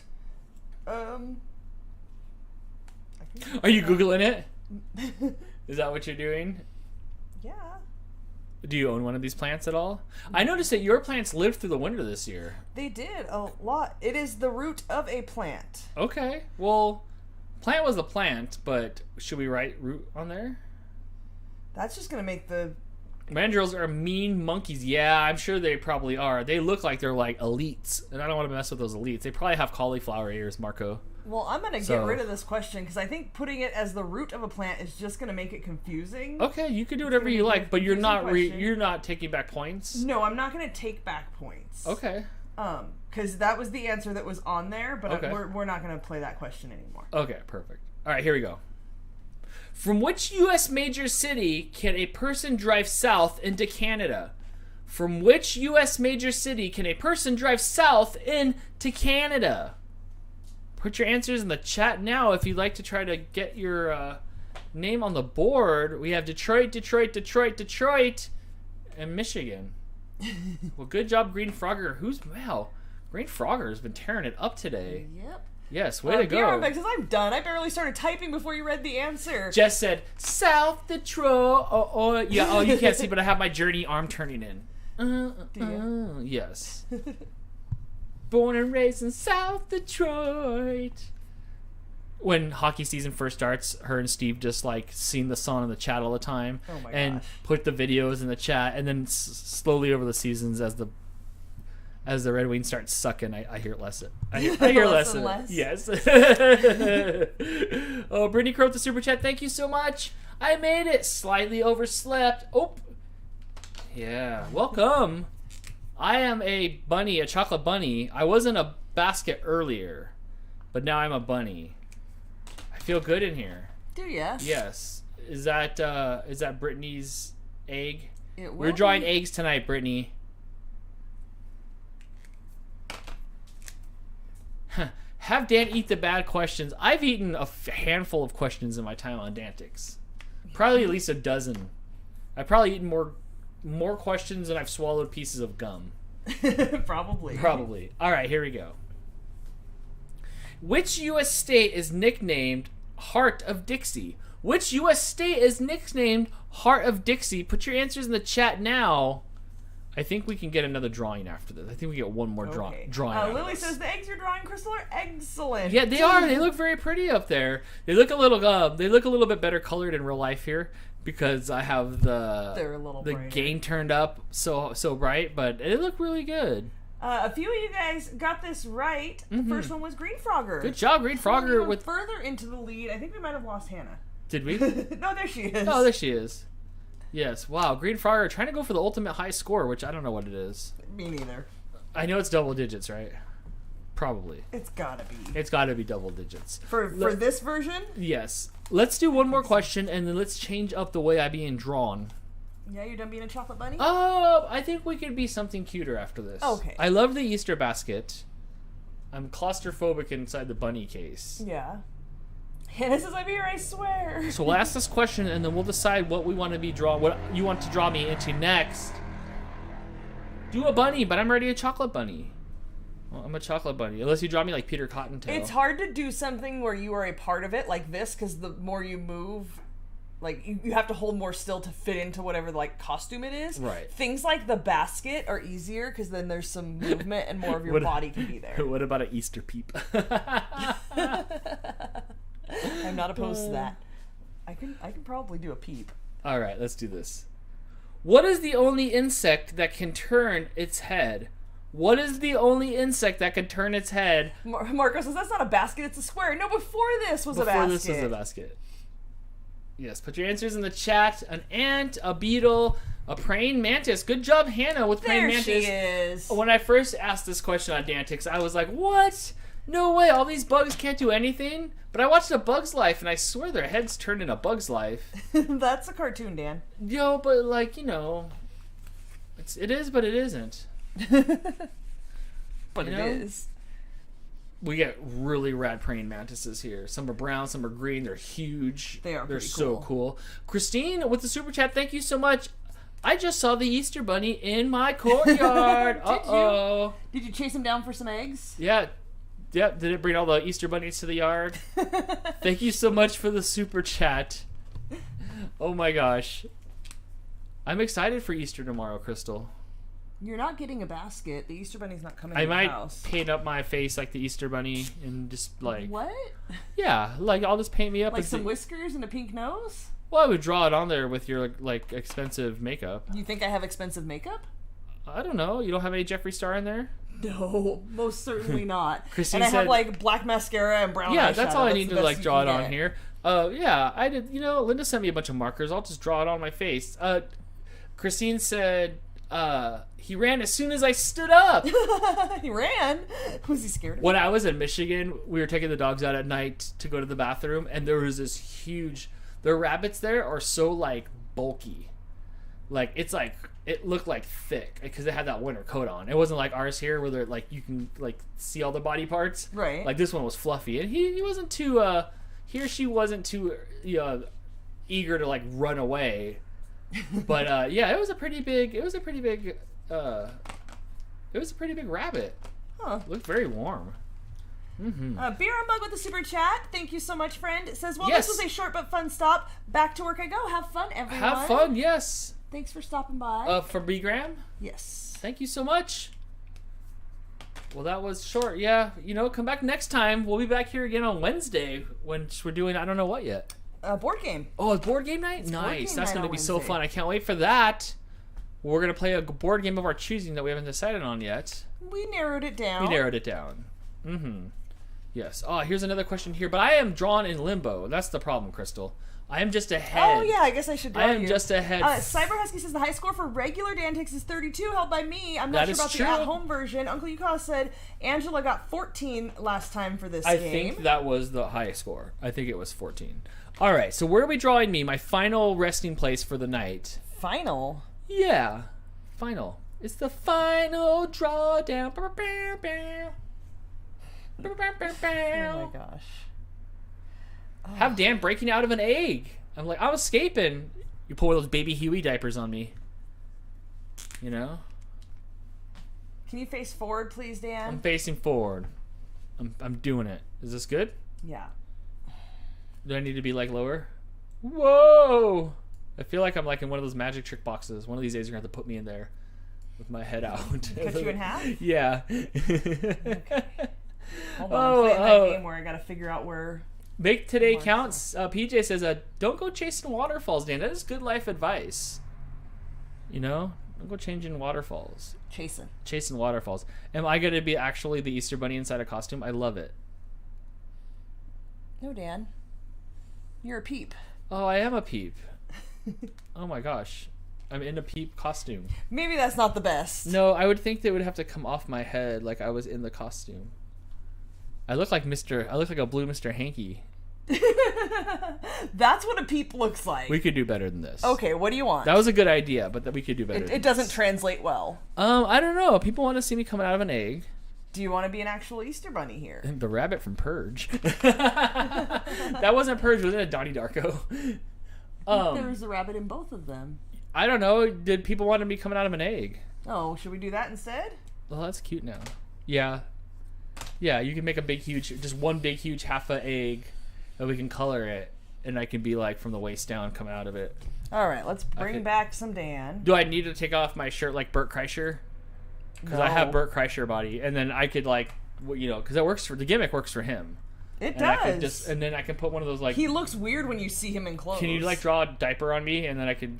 Speaker 1: Are you Googling it? Is that what you're doing?
Speaker 2: Yeah.
Speaker 1: Do you own one of these plants at all? I noticed that your plants lived through the winter this year.
Speaker 2: They did a lot. It is the root of a plant.
Speaker 1: Okay. Well, plant was the plant, but should we write root on there?
Speaker 2: That's just going to make the...
Speaker 1: Mandrills are mean monkeys. Yeah, I'm sure they probably are. They look like they're like elites, and I don't want to mess with those elites. They probably have cauliflower ears, Marco.
Speaker 2: Well, I'm going to get rid of this question because I think putting it as the root of a plant is just going to make it confusing.
Speaker 1: Okay, you can do whatever you like, but you're not
Speaker 2: question.
Speaker 1: you're not taking back points.
Speaker 2: No, I'm not going to take back points.
Speaker 1: Okay.
Speaker 2: Because that was the answer that was on there, but
Speaker 1: Okay.
Speaker 2: we're not going to play that question anymore.
Speaker 1: Okay, perfect. All right, here we go. From which U.S. major city can a person drive south into Canada? From which U.S. major city can a person drive south into Canada? Put your answers in the chat now if you'd like to try to get your name on the board. We have Detroit, and Michigan. Well, good job, Green Frogger. Wow, Green Frogger has been tearing it up today.
Speaker 2: Yep.
Speaker 1: Yes, way to go.
Speaker 2: Because I'm done. I barely started typing before you read the answer.
Speaker 1: Jess said, South Detroit. Yeah, you can't see, but I have my Journey arm turning in.
Speaker 2: Do you?
Speaker 1: Yes. Born and raised in South Detroit. When hockey season first starts, her and Steve just like sing the song in the chat all the time.
Speaker 2: Oh my
Speaker 1: and
Speaker 2: gosh.
Speaker 1: put the videos in the chat, and then slowly over the seasons as the Red Wings start sucking, I hear it less. I hear less.
Speaker 2: And less?
Speaker 1: Yes. Oh, Brittany Crow with the Super Chat. Thank you so much. I made it. Slightly overslept. Oh. Yeah. Welcome. I am a bunny, a chocolate bunny. I was in a basket earlier, but now I'm a bunny. I feel good in here.
Speaker 2: Do ya?
Speaker 1: Yes. Is that Brittany's egg?
Speaker 2: We're
Speaker 1: drawing eggs tonight, Brittany. Have Dan eat the bad questions. I've eaten a handful of questions in my time on DANtics. Probably at least a dozen. I've probably eaten more questions than I've swallowed pieces of gum.
Speaker 2: Probably.
Speaker 1: All right, here we go. Which U.S. state is nicknamed Heart of Dixie? Which U.S. state is nicknamed Heart of Dixie? Put your answers in the chat now. I think we can get another drawing after this. I think we get one more drawing.
Speaker 2: Lily says the eggs you're drawing, Crystal, are excellent.
Speaker 1: Yeah, they are. They look very pretty up there. They look a little bit better colored in real life here because I have the
Speaker 2: They're a little brighter.
Speaker 1: gain turned up so bright, but they look really good.
Speaker 2: A few of you guys got this right. The first one was Green Frogger.
Speaker 1: Good job, Green Frogger.
Speaker 2: With further into the lead, I think we might have lost Hannah.
Speaker 1: Did we?
Speaker 2: No, there she is.
Speaker 1: Oh, there she is. Yes. Wow, Green Frogger trying to go for the ultimate high score, which I don't know what it is.
Speaker 2: Me neither.
Speaker 1: I know it's double digits, right? Probably.
Speaker 2: It's gotta be.
Speaker 1: It's gotta be double digits.
Speaker 2: For this version?
Speaker 1: Yes. Let's do one more question, and then let's change up the way I'm being drawn.
Speaker 2: Yeah, you're done being a chocolate bunny?
Speaker 1: Oh, I think we could be something cuter after this.
Speaker 2: Okay.
Speaker 1: I love the Easter basket. I'm claustrophobic inside the bunny case.
Speaker 2: Yeah. Hannah says, I'm here, I swear.
Speaker 1: So we'll ask this question, and then we'll decide what we want to be drawn, what you want to draw me into next. Do a bunny, but I'm already a chocolate bunny. Well, I'm a chocolate bunny, unless you draw me like Peter Cottontail.
Speaker 2: It's hard to do something where you are a part of it like this, because the more you move, like you have to hold more still to fit into whatever like costume it is.
Speaker 1: Right.
Speaker 2: Things like the basket are easier because then there's some movement and more of your body can be there.
Speaker 1: What about an Easter peep?
Speaker 2: I'm not opposed to that. I can probably do a peep.
Speaker 1: All right, let's do this. What is the only insect that can turn its head? What is the only insect that can turn its head?
Speaker 2: Marco says that's not a basket, it's a square. No, before this was a basket.
Speaker 1: Before this was a basket. Yes, put your answers in the chat. An ant, a beetle, a praying mantis. Good job, Hannah, with praying mantis.
Speaker 2: There she is.
Speaker 1: When I first asked this question on DANtics, I was like, what? No way, all these bugs can't do anything? But I watched A Bug's Life, and I swear their heads turned in A Bug's Life.
Speaker 2: That's a cartoon, Dan.
Speaker 1: Yo, but like, you know, it is, but it isn't.
Speaker 2: But it is.
Speaker 1: We get really rad praying mantises here. Some are brown, some are green. They're huge. They're so cool. Christine with the super chat, thank you so much. I just saw the Easter bunny in my courtyard.
Speaker 2: Did you chase him down for some eggs?
Speaker 1: Yeah. Did it bring all the Easter bunnies to the yard? Thank you so much for the super chat. Oh my gosh. I'm excited for Easter tomorrow, Crystal.
Speaker 2: You're not getting a basket. The Easter bunny's not coming
Speaker 1: I
Speaker 2: to the
Speaker 1: might
Speaker 2: house.
Speaker 1: paint up my face like the Easter bunny and just like...
Speaker 2: What?
Speaker 1: Yeah, like I'll just paint me up.
Speaker 2: Like some whiskers and a pink nose?
Speaker 1: Well, I would draw it on there with your like expensive makeup.
Speaker 2: You think I have expensive makeup?
Speaker 1: I don't know. You don't have any Jeffree Star in there?
Speaker 2: No, most certainly not.
Speaker 1: Christine
Speaker 2: and I
Speaker 1: said,
Speaker 2: have like black mascara and brown eyeshadow.
Speaker 1: Yeah, that's all I need to like draw it on
Speaker 2: get.
Speaker 1: here. Yeah, I did. You know, Linda sent me a bunch of markers. I'll just draw it on my face. Christine said he ran as soon as I stood up.
Speaker 2: He ran? Was he scared of
Speaker 1: When I was in Michigan, we were taking the dogs out at night to go to the bathroom, and there was this huge... The rabbits there are so like bulky. Like it's like it looked like thick because they had that winter coat on. It wasn't like ours here where they're like you can like see all the body parts.
Speaker 2: Right.
Speaker 1: Like this one was fluffy, and he wasn't too he or she wasn't too eager to like run away. But yeah, it was a pretty big rabbit.
Speaker 2: Huh.
Speaker 1: Looked very warm.
Speaker 2: Beer and Mug with the super chat. Thank you so much, friend. It says, well,
Speaker 1: Yes.
Speaker 2: This was a short but fun stop. Back to work I go. Have fun, everyone.
Speaker 1: Have fun, yes.
Speaker 2: Thanks for stopping by.
Speaker 1: For B Graham?
Speaker 2: Yes.
Speaker 1: Thank you so much. Well, that was short. Yeah, you know, come back next time. We'll be back here again on Wednesday when we're doing I don't know what yet.
Speaker 2: Board game.
Speaker 1: Oh, it's board game night?
Speaker 2: It's
Speaker 1: nice.
Speaker 2: board game
Speaker 1: That's
Speaker 2: night
Speaker 1: going to
Speaker 2: on
Speaker 1: be so
Speaker 2: Wednesday.
Speaker 1: fun. I can't wait for that. We're going to play a board game of our choosing that we haven't decided on yet.
Speaker 2: We narrowed it down.
Speaker 1: We narrowed it down. Mm-hmm. Yes. Oh, here's another question here. But I am drawn in limbo. That's the problem, Crystal. I am just ahead.
Speaker 2: Oh, yeah, I guess I should draw
Speaker 1: I am
Speaker 2: you.
Speaker 1: just ahead.
Speaker 2: Cyber Husky says the high score for regular DANtics is 32, held by me. I'm not
Speaker 1: That
Speaker 2: sure
Speaker 1: is
Speaker 2: about
Speaker 1: true.
Speaker 2: the at-home version. Uncle Yuka said Angela got 14 last time for this
Speaker 1: I
Speaker 2: game.
Speaker 1: think that was the highest score. I think it was 14. All right, so where are we drawing me? My final resting place for the night.
Speaker 2: Final?
Speaker 1: Yeah, final. It's the final drawdown.
Speaker 2: Oh my gosh.
Speaker 1: Have Dan breaking out of an egg. I'm like, I'm escaping. You pull those baby Huey diapers on me. You know?
Speaker 2: Can you face forward, please, Dan?
Speaker 1: I'm facing forward. I'm doing it. Is this good?
Speaker 2: Yeah.
Speaker 1: Do I need to be like lower? Whoa! I feel like I'm like in one of those magic trick boxes. One of these days you're gonna have to put me in there with my head out.
Speaker 2: Cut you in half?
Speaker 1: Yeah.
Speaker 2: Hold on, I'm playing that game where I gotta figure out where...
Speaker 1: Make today counts. PJ says, don't go chasing waterfalls, Dan. That is good life advice. You know? I'll go change in waterfalls.
Speaker 2: Chasing
Speaker 1: waterfalls. Am I going to be actually the Easter Bunny inside a costume? I love it.
Speaker 2: No, Dan. You're a peep.
Speaker 1: Oh, I am a peep. Oh my gosh. I'm in a peep costume.
Speaker 2: Maybe that's not the best.
Speaker 1: No, I would think they would have to come off my head like I was in the costume. I look like a blue Mr. Hanky.
Speaker 2: That's what a peep looks like.
Speaker 1: We could do better than this.
Speaker 2: Okay, what do you want?
Speaker 1: That was a good idea, but that we could do better.
Speaker 2: It doesn't translate well.
Speaker 1: I don't know. People want to see me coming out of an egg.
Speaker 2: Do you want to be an actual Easter Bunny here?
Speaker 1: The rabbit from Purge. That wasn't Purge. Was it a Donnie Darko?
Speaker 2: There was a rabbit in both of them.
Speaker 1: I don't know. Did people want to be coming out of an egg?
Speaker 2: Oh, should we do that instead?
Speaker 1: Well, that's cute now. Yeah. Yeah, you can make just one big, huge half an egg, and we can color it, and I can be like from the waist down coming out of it.
Speaker 2: All right, let's bring back some Dan.
Speaker 1: Do I need to take off my shirt like Bert Kreischer? Because I have Bert Kreischer body, and then I could because that works the gimmick works for him.
Speaker 2: It
Speaker 1: does. And then I can put one of those
Speaker 2: He looks weird when you see him in clothes.
Speaker 1: Can you draw a diaper on me, and then I could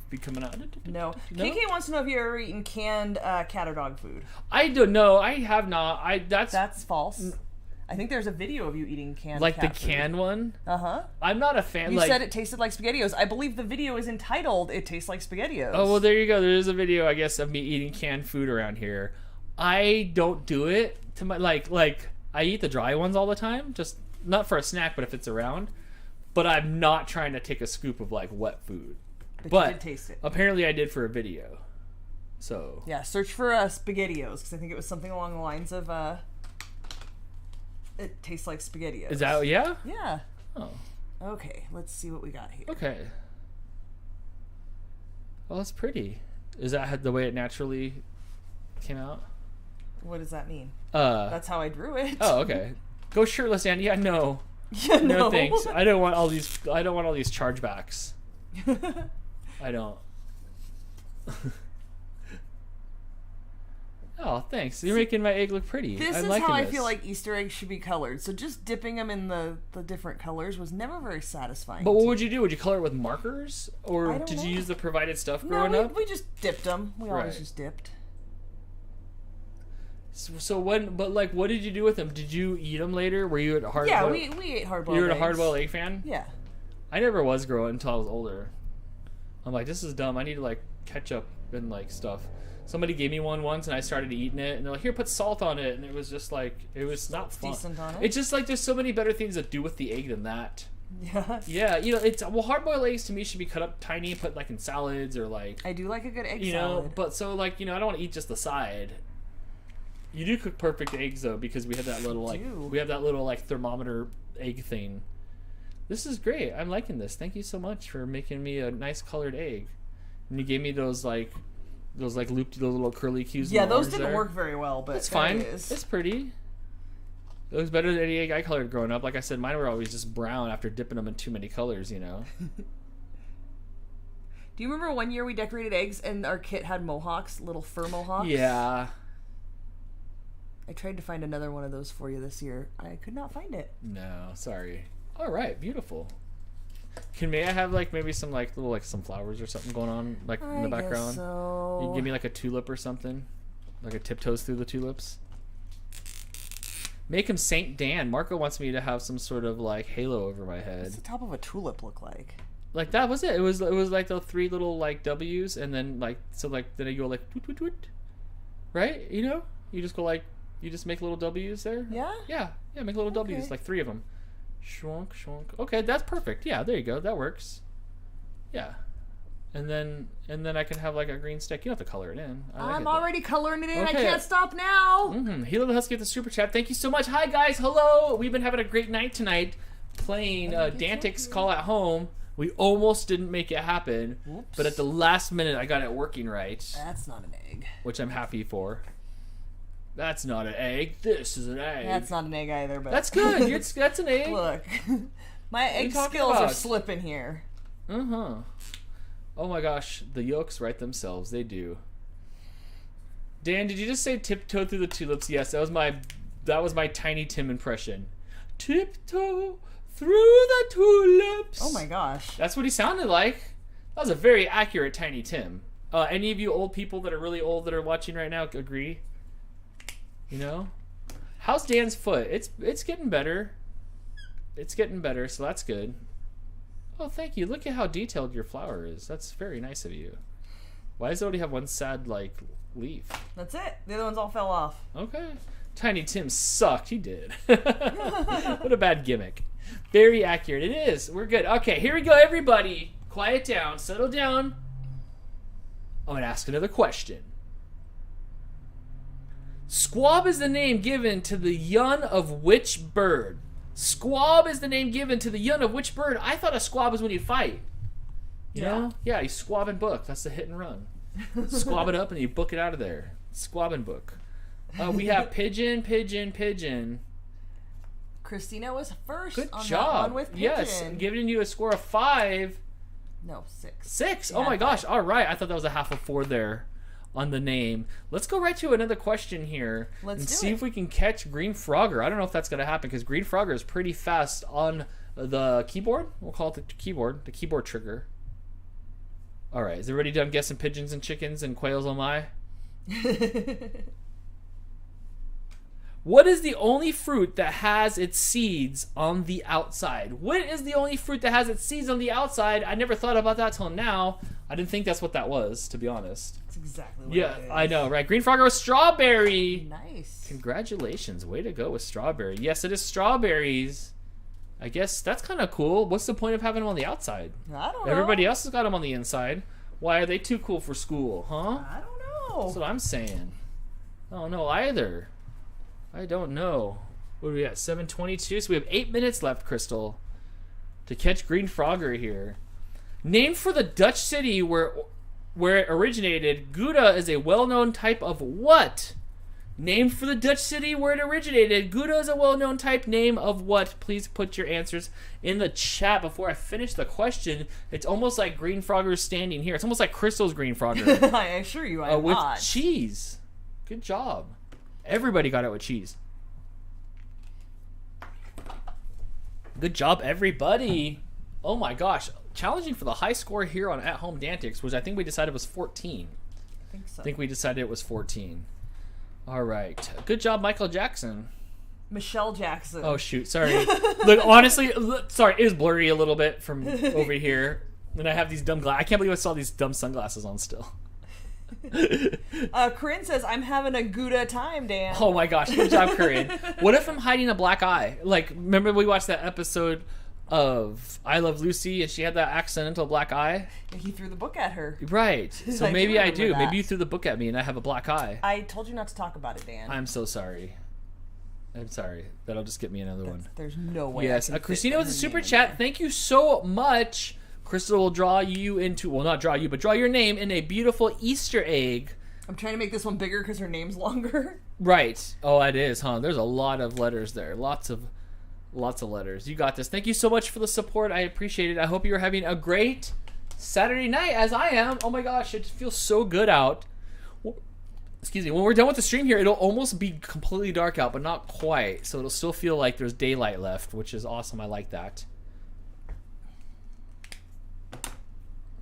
Speaker 1: be coming out?
Speaker 2: No. KK wants to know if you've ever eaten canned cat or dog food.
Speaker 1: I don't know. I have not.
Speaker 2: That's false. I think there's a video of you eating canned cat
Speaker 1: the
Speaker 2: food.
Speaker 1: canned one.
Speaker 2: Uh-huh.
Speaker 1: I'm not a fan.
Speaker 2: You said it tasted like SpaghettiOs. I believe the video is entitled "It Tastes Like SpaghettiOs."
Speaker 1: Oh well, there you go. There is a video, I guess, of me eating canned food around here. I don't do it to my like I eat the dry ones all the time, just not for a snack, but if it's around. But I'm not trying to take a scoop of wet food.
Speaker 2: But you did taste it.
Speaker 1: Apparently, I did for a video. So
Speaker 2: yeah, search for SpaghettiOs because I think it was something along the lines of it tastes like SpaghettiOs.
Speaker 1: Is that yeah?
Speaker 2: Yeah.
Speaker 1: Oh.
Speaker 2: Okay, let's see what we got here.
Speaker 1: Okay. Well, that's pretty. Is that the way it naturally came out?
Speaker 2: What does that mean? That's how I drew it.
Speaker 1: Oh, okay. Go shirtless, Andy. Yeah, no.
Speaker 2: Yeah,
Speaker 1: no thanks. I don't want all these chargebacks. I don't. Oh, thanks. You're making my egg look pretty.
Speaker 2: This is how I feel like Easter eggs should be colored. So just dipping them in the different colors was never very satisfying.
Speaker 1: But what would you do? Would you color it with markers? Or did you use the provided stuff growing up?
Speaker 2: We just dipped them. We always just dipped.
Speaker 1: So what did you do with them? Did you eat them later? Were you at hard?
Speaker 2: Yeah, we ate hard-boiled eggs.
Speaker 1: You were a hard-boiled egg fan?
Speaker 2: Yeah.
Speaker 1: I never was growing until I was older. I'm like, this is dumb. I need to ketchup and stuff. Somebody gave me one once, and I started eating it, and they're like, here, put salt on it, and it was just it was not fun.
Speaker 2: Decent on it.
Speaker 1: It's just there's so many better things to do with the egg than that.
Speaker 2: Yeah.
Speaker 1: Yeah, hard-boiled eggs to me should be cut up tiny and put in salads or
Speaker 2: I do like a good egg salad.
Speaker 1: But so I don't want to eat just the side. You do cook perfect eggs though, because we have that little thermometer egg thing. This is great. I'm liking this. Thank you so much for making me a nice colored egg. And you gave me those looped the little curly cues.
Speaker 2: Yeah, those didn't work very well, but
Speaker 1: it's fine. It's pretty. It was better than any egg I colored growing up. Like I said, mine were always just brown after dipping them in too many colors. Do
Speaker 2: you remember one year we decorated eggs and our kit had mohawks, little fur mohawks?
Speaker 1: Yeah.
Speaker 2: I tried to find another one of those for you this year. I could not find it.
Speaker 1: No, sorry. All right, beautiful. May I have maybe some little some flowers or something going on in the background?
Speaker 2: So.
Speaker 1: You can give me a tulip or something, a tiptoes through the tulips. Make him Saint Dan. Marco wants me to have some sort of halo over my head.
Speaker 2: What's the top of a tulip look like?
Speaker 1: That was it. It was the three little W's, and then then you go toot toot toot, right? You just go you just make little W's there.
Speaker 2: Yeah.
Speaker 1: Yeah. Make little W's, three of them. Shwonk, shwonk. Okay, that's perfect. Yeah, there you go. That works. Yeah. And then I can have a green stick. You don't have to color it in.
Speaker 2: I'm already coloring it in.
Speaker 1: Okay.
Speaker 2: I can't stop now.
Speaker 1: Hilo the Husky with the super chat. Thank you so much. Hi guys. Hello. We've been having a great night tonight playing DANtics Call at Home. We almost didn't make it happen.
Speaker 2: Whoops.
Speaker 1: But at the last minute I got it working right.
Speaker 2: That's not an egg.
Speaker 1: Which I'm happy for. That's not an egg. This is an egg.
Speaker 2: That's not an egg either, but...
Speaker 1: That's good. That's an egg.
Speaker 2: Look. My egg skills are slipping here.
Speaker 1: Uh-huh. Oh my gosh. The yolks write themselves. They do. Dan, did you just say tiptoe through the tulips? Yes, that was my Tiny Tim impression. Tiptoe through the tulips.
Speaker 2: Oh my gosh.
Speaker 1: That's what he sounded like. That was a very accurate Tiny Tim. Any of you old people that are really old that are watching right now agree? You know? How's Dan's foot? It's getting better. It's getting better, so that's good. Oh, thank you. Look at how detailed your flower is. That's very nice of you. Why does it only have one sad, like, leaf?
Speaker 2: That's it. The other ones all fell off.
Speaker 1: Okay. Tiny Tim sucked. He did. What a bad gimmick. Very accurate. It is. We're good. Okay, here we go, everybody. Quiet down. Settle down. I'm going to ask another question. Squab is the name given to the young of which bird? Squab is the name given to the young of which bird? I thought a squab was when you fight. You know? Yeah, you squab and book. That's the hit and run. Squab it up and you book it out of there. Squab and book. We have pigeon, pigeon, pigeon.
Speaker 2: Christina was first
Speaker 1: Good
Speaker 2: on
Speaker 1: job.
Speaker 2: that one with pigeon.
Speaker 1: Yes, giving you a score of 5.
Speaker 2: No, 6.
Speaker 1: 6?
Speaker 2: Yeah,
Speaker 1: Oh my gosh.
Speaker 2: 5.
Speaker 1: All right. I thought that was a half of 4 there on the name. Let's go right to another question here.
Speaker 2: Let's
Speaker 1: see if we can catch Green Frogger. I don't know if that's going to happen because Green Frogger is pretty fast on the keyboard. We'll call it the keyboard trigger. All right. Is everybody done guessing pigeons and chickens and quails on my? What is the only fruit that has its seeds on the outside? What is the only fruit that has its seeds on the outside? I never thought about that till now. I didn't think that's what that was, to be honest.
Speaker 2: That's exactly what
Speaker 1: Yeah,
Speaker 2: it is.
Speaker 1: I know, right? Green Frogger was strawberry.
Speaker 2: Nice.
Speaker 1: Congratulations. Way to go with strawberry. Yes, it is strawberries. I guess that's kind of cool. What's the point of having them on the outside?
Speaker 2: I don't know.
Speaker 1: Everybody else has got them on the inside. Why are they too cool for school, huh?
Speaker 2: I don't know.
Speaker 1: That's what I'm saying. I don't know either. I don't know. What do we got? 7:22. So we have 8 minutes left, Crystal, to catch Green Frogger here. Named for the Dutch city where it originated, Gouda is a well-known type of what? Named for the Dutch city where it originated, Gouda is a well-known type name of what? Please put your answers in the chat before I finish the question. It's almost like Green Frogger's standing here. It's almost like Crystal's Green Frogger.
Speaker 2: I assure you, I'm
Speaker 1: with
Speaker 2: not.
Speaker 1: cheese. Good job. Everybody got it with cheese. Good job, everybody. Oh my gosh. Challenging for the high score here on At Home DANtics, which I think we decided was 14.
Speaker 2: I think so.
Speaker 1: I think we decided it was 14. All right. Good job, Michael Jackson.
Speaker 2: Michelle Jackson.
Speaker 1: Oh, shoot. Sorry. Look, honestly, sorry. It was blurry a little bit from over here. And I have these dumb glasses. I can't believe I saw these dumb sunglasses on still.
Speaker 2: Corinne says, I'm having a Gouda time, Dan.
Speaker 1: Oh my gosh, good job, Corinne. What if I'm hiding a black eye? Like, remember we watched that episode of I Love Lucy and she had that accidental black eye?
Speaker 2: He threw the book at her.
Speaker 1: Right. So
Speaker 2: I do
Speaker 1: maybe I
Speaker 2: remember
Speaker 1: do.
Speaker 2: that.
Speaker 1: Maybe you threw the book at me and I have a black eye.
Speaker 2: I told you not to talk about it, Dan.
Speaker 1: I'm so sorry. I'm sorry. That'll just get me another one.
Speaker 2: There's no way.
Speaker 1: Yes.
Speaker 2: I can fit
Speaker 1: Christina with
Speaker 2: her
Speaker 1: a super
Speaker 2: name in
Speaker 1: chat.
Speaker 2: there.
Speaker 1: Thank you so much. Crystal will draw you into, well, not draw you, but draw your name in a beautiful Easter egg.
Speaker 2: I'm trying to make this one bigger because her name's longer.
Speaker 1: Right. Oh, it is, huh? There's a lot of letters there. Lots of letters. You got this. Thank you so much for the support. I appreciate it. I hope you're having a great Saturday night, as I am. Oh my gosh, it feels so good out. Excuse me. When we're done with the stream here, it'll almost be completely dark out, but not quite. So it'll still feel like there's daylight left, which is awesome. I like that.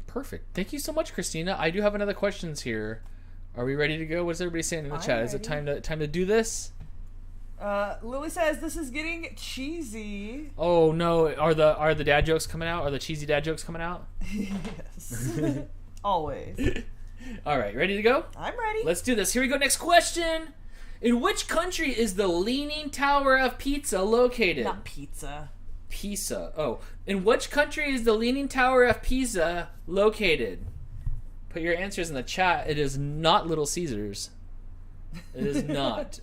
Speaker 1: Perfect. Thank you so much, Christina. I do have another questions here. Are we ready to go? What's everybody saying in the chat?
Speaker 2: ready.
Speaker 1: Is it time to do this?
Speaker 2: Lily says this is getting cheesy.
Speaker 1: Oh no! Are the dad jokes coming out? Are the cheesy dad jokes coming out?
Speaker 2: Yes. Always.
Speaker 1: All right, ready to go?
Speaker 2: I'm ready.
Speaker 1: Let's do this. Here we go. Next question. In which country is the Leaning Tower of Pisa located?
Speaker 2: Not pizza.
Speaker 1: Pisa. Oh. In which country is the Leaning Tower of Pisa located? Put your answers in the chat. It is not Little Caesars. It is not.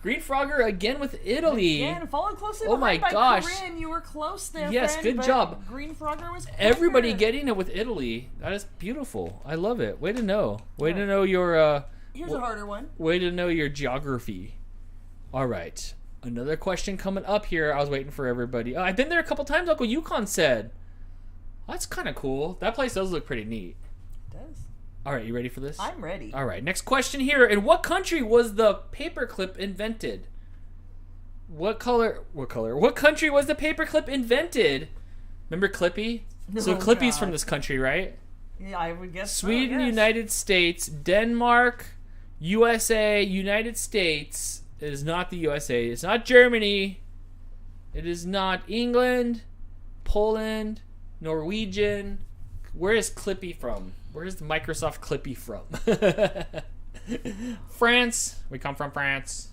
Speaker 1: Green Frogger again with Italy.
Speaker 2: Again, followed closely
Speaker 1: Oh my
Speaker 2: behind by
Speaker 1: gosh.
Speaker 2: Corinne. You were close there,
Speaker 1: Yes,
Speaker 2: friend,
Speaker 1: good
Speaker 2: but
Speaker 1: job.
Speaker 2: Green Frogger was quicker.
Speaker 1: Everybody getting it with Italy. That is beautiful. I love it. Way to know. Way to know your
Speaker 2: Here's a harder one.
Speaker 1: way to know your geography. All right. Another question coming up here. I was waiting for everybody. I've been there a couple times, Uncle Yukon said. That's kind of cool. That place does look pretty neat.
Speaker 2: It does.
Speaker 1: All right, you ready for this?
Speaker 2: I'm ready.
Speaker 1: All right, next question here. In what country was the paperclip invented? What country was the paperclip invented? Remember Clippy? So
Speaker 2: Oh,
Speaker 1: Clippy's
Speaker 2: God.
Speaker 1: from this country, right?
Speaker 2: Yeah, I would guess
Speaker 1: Sweden,
Speaker 2: so, yes.
Speaker 1: United States, Denmark, USA, United States. It is not the USA. It's not Germany. It is not England, Poland, Norwegian. Where is Clippy from? Where is the Microsoft Clippy from? France. We come from France.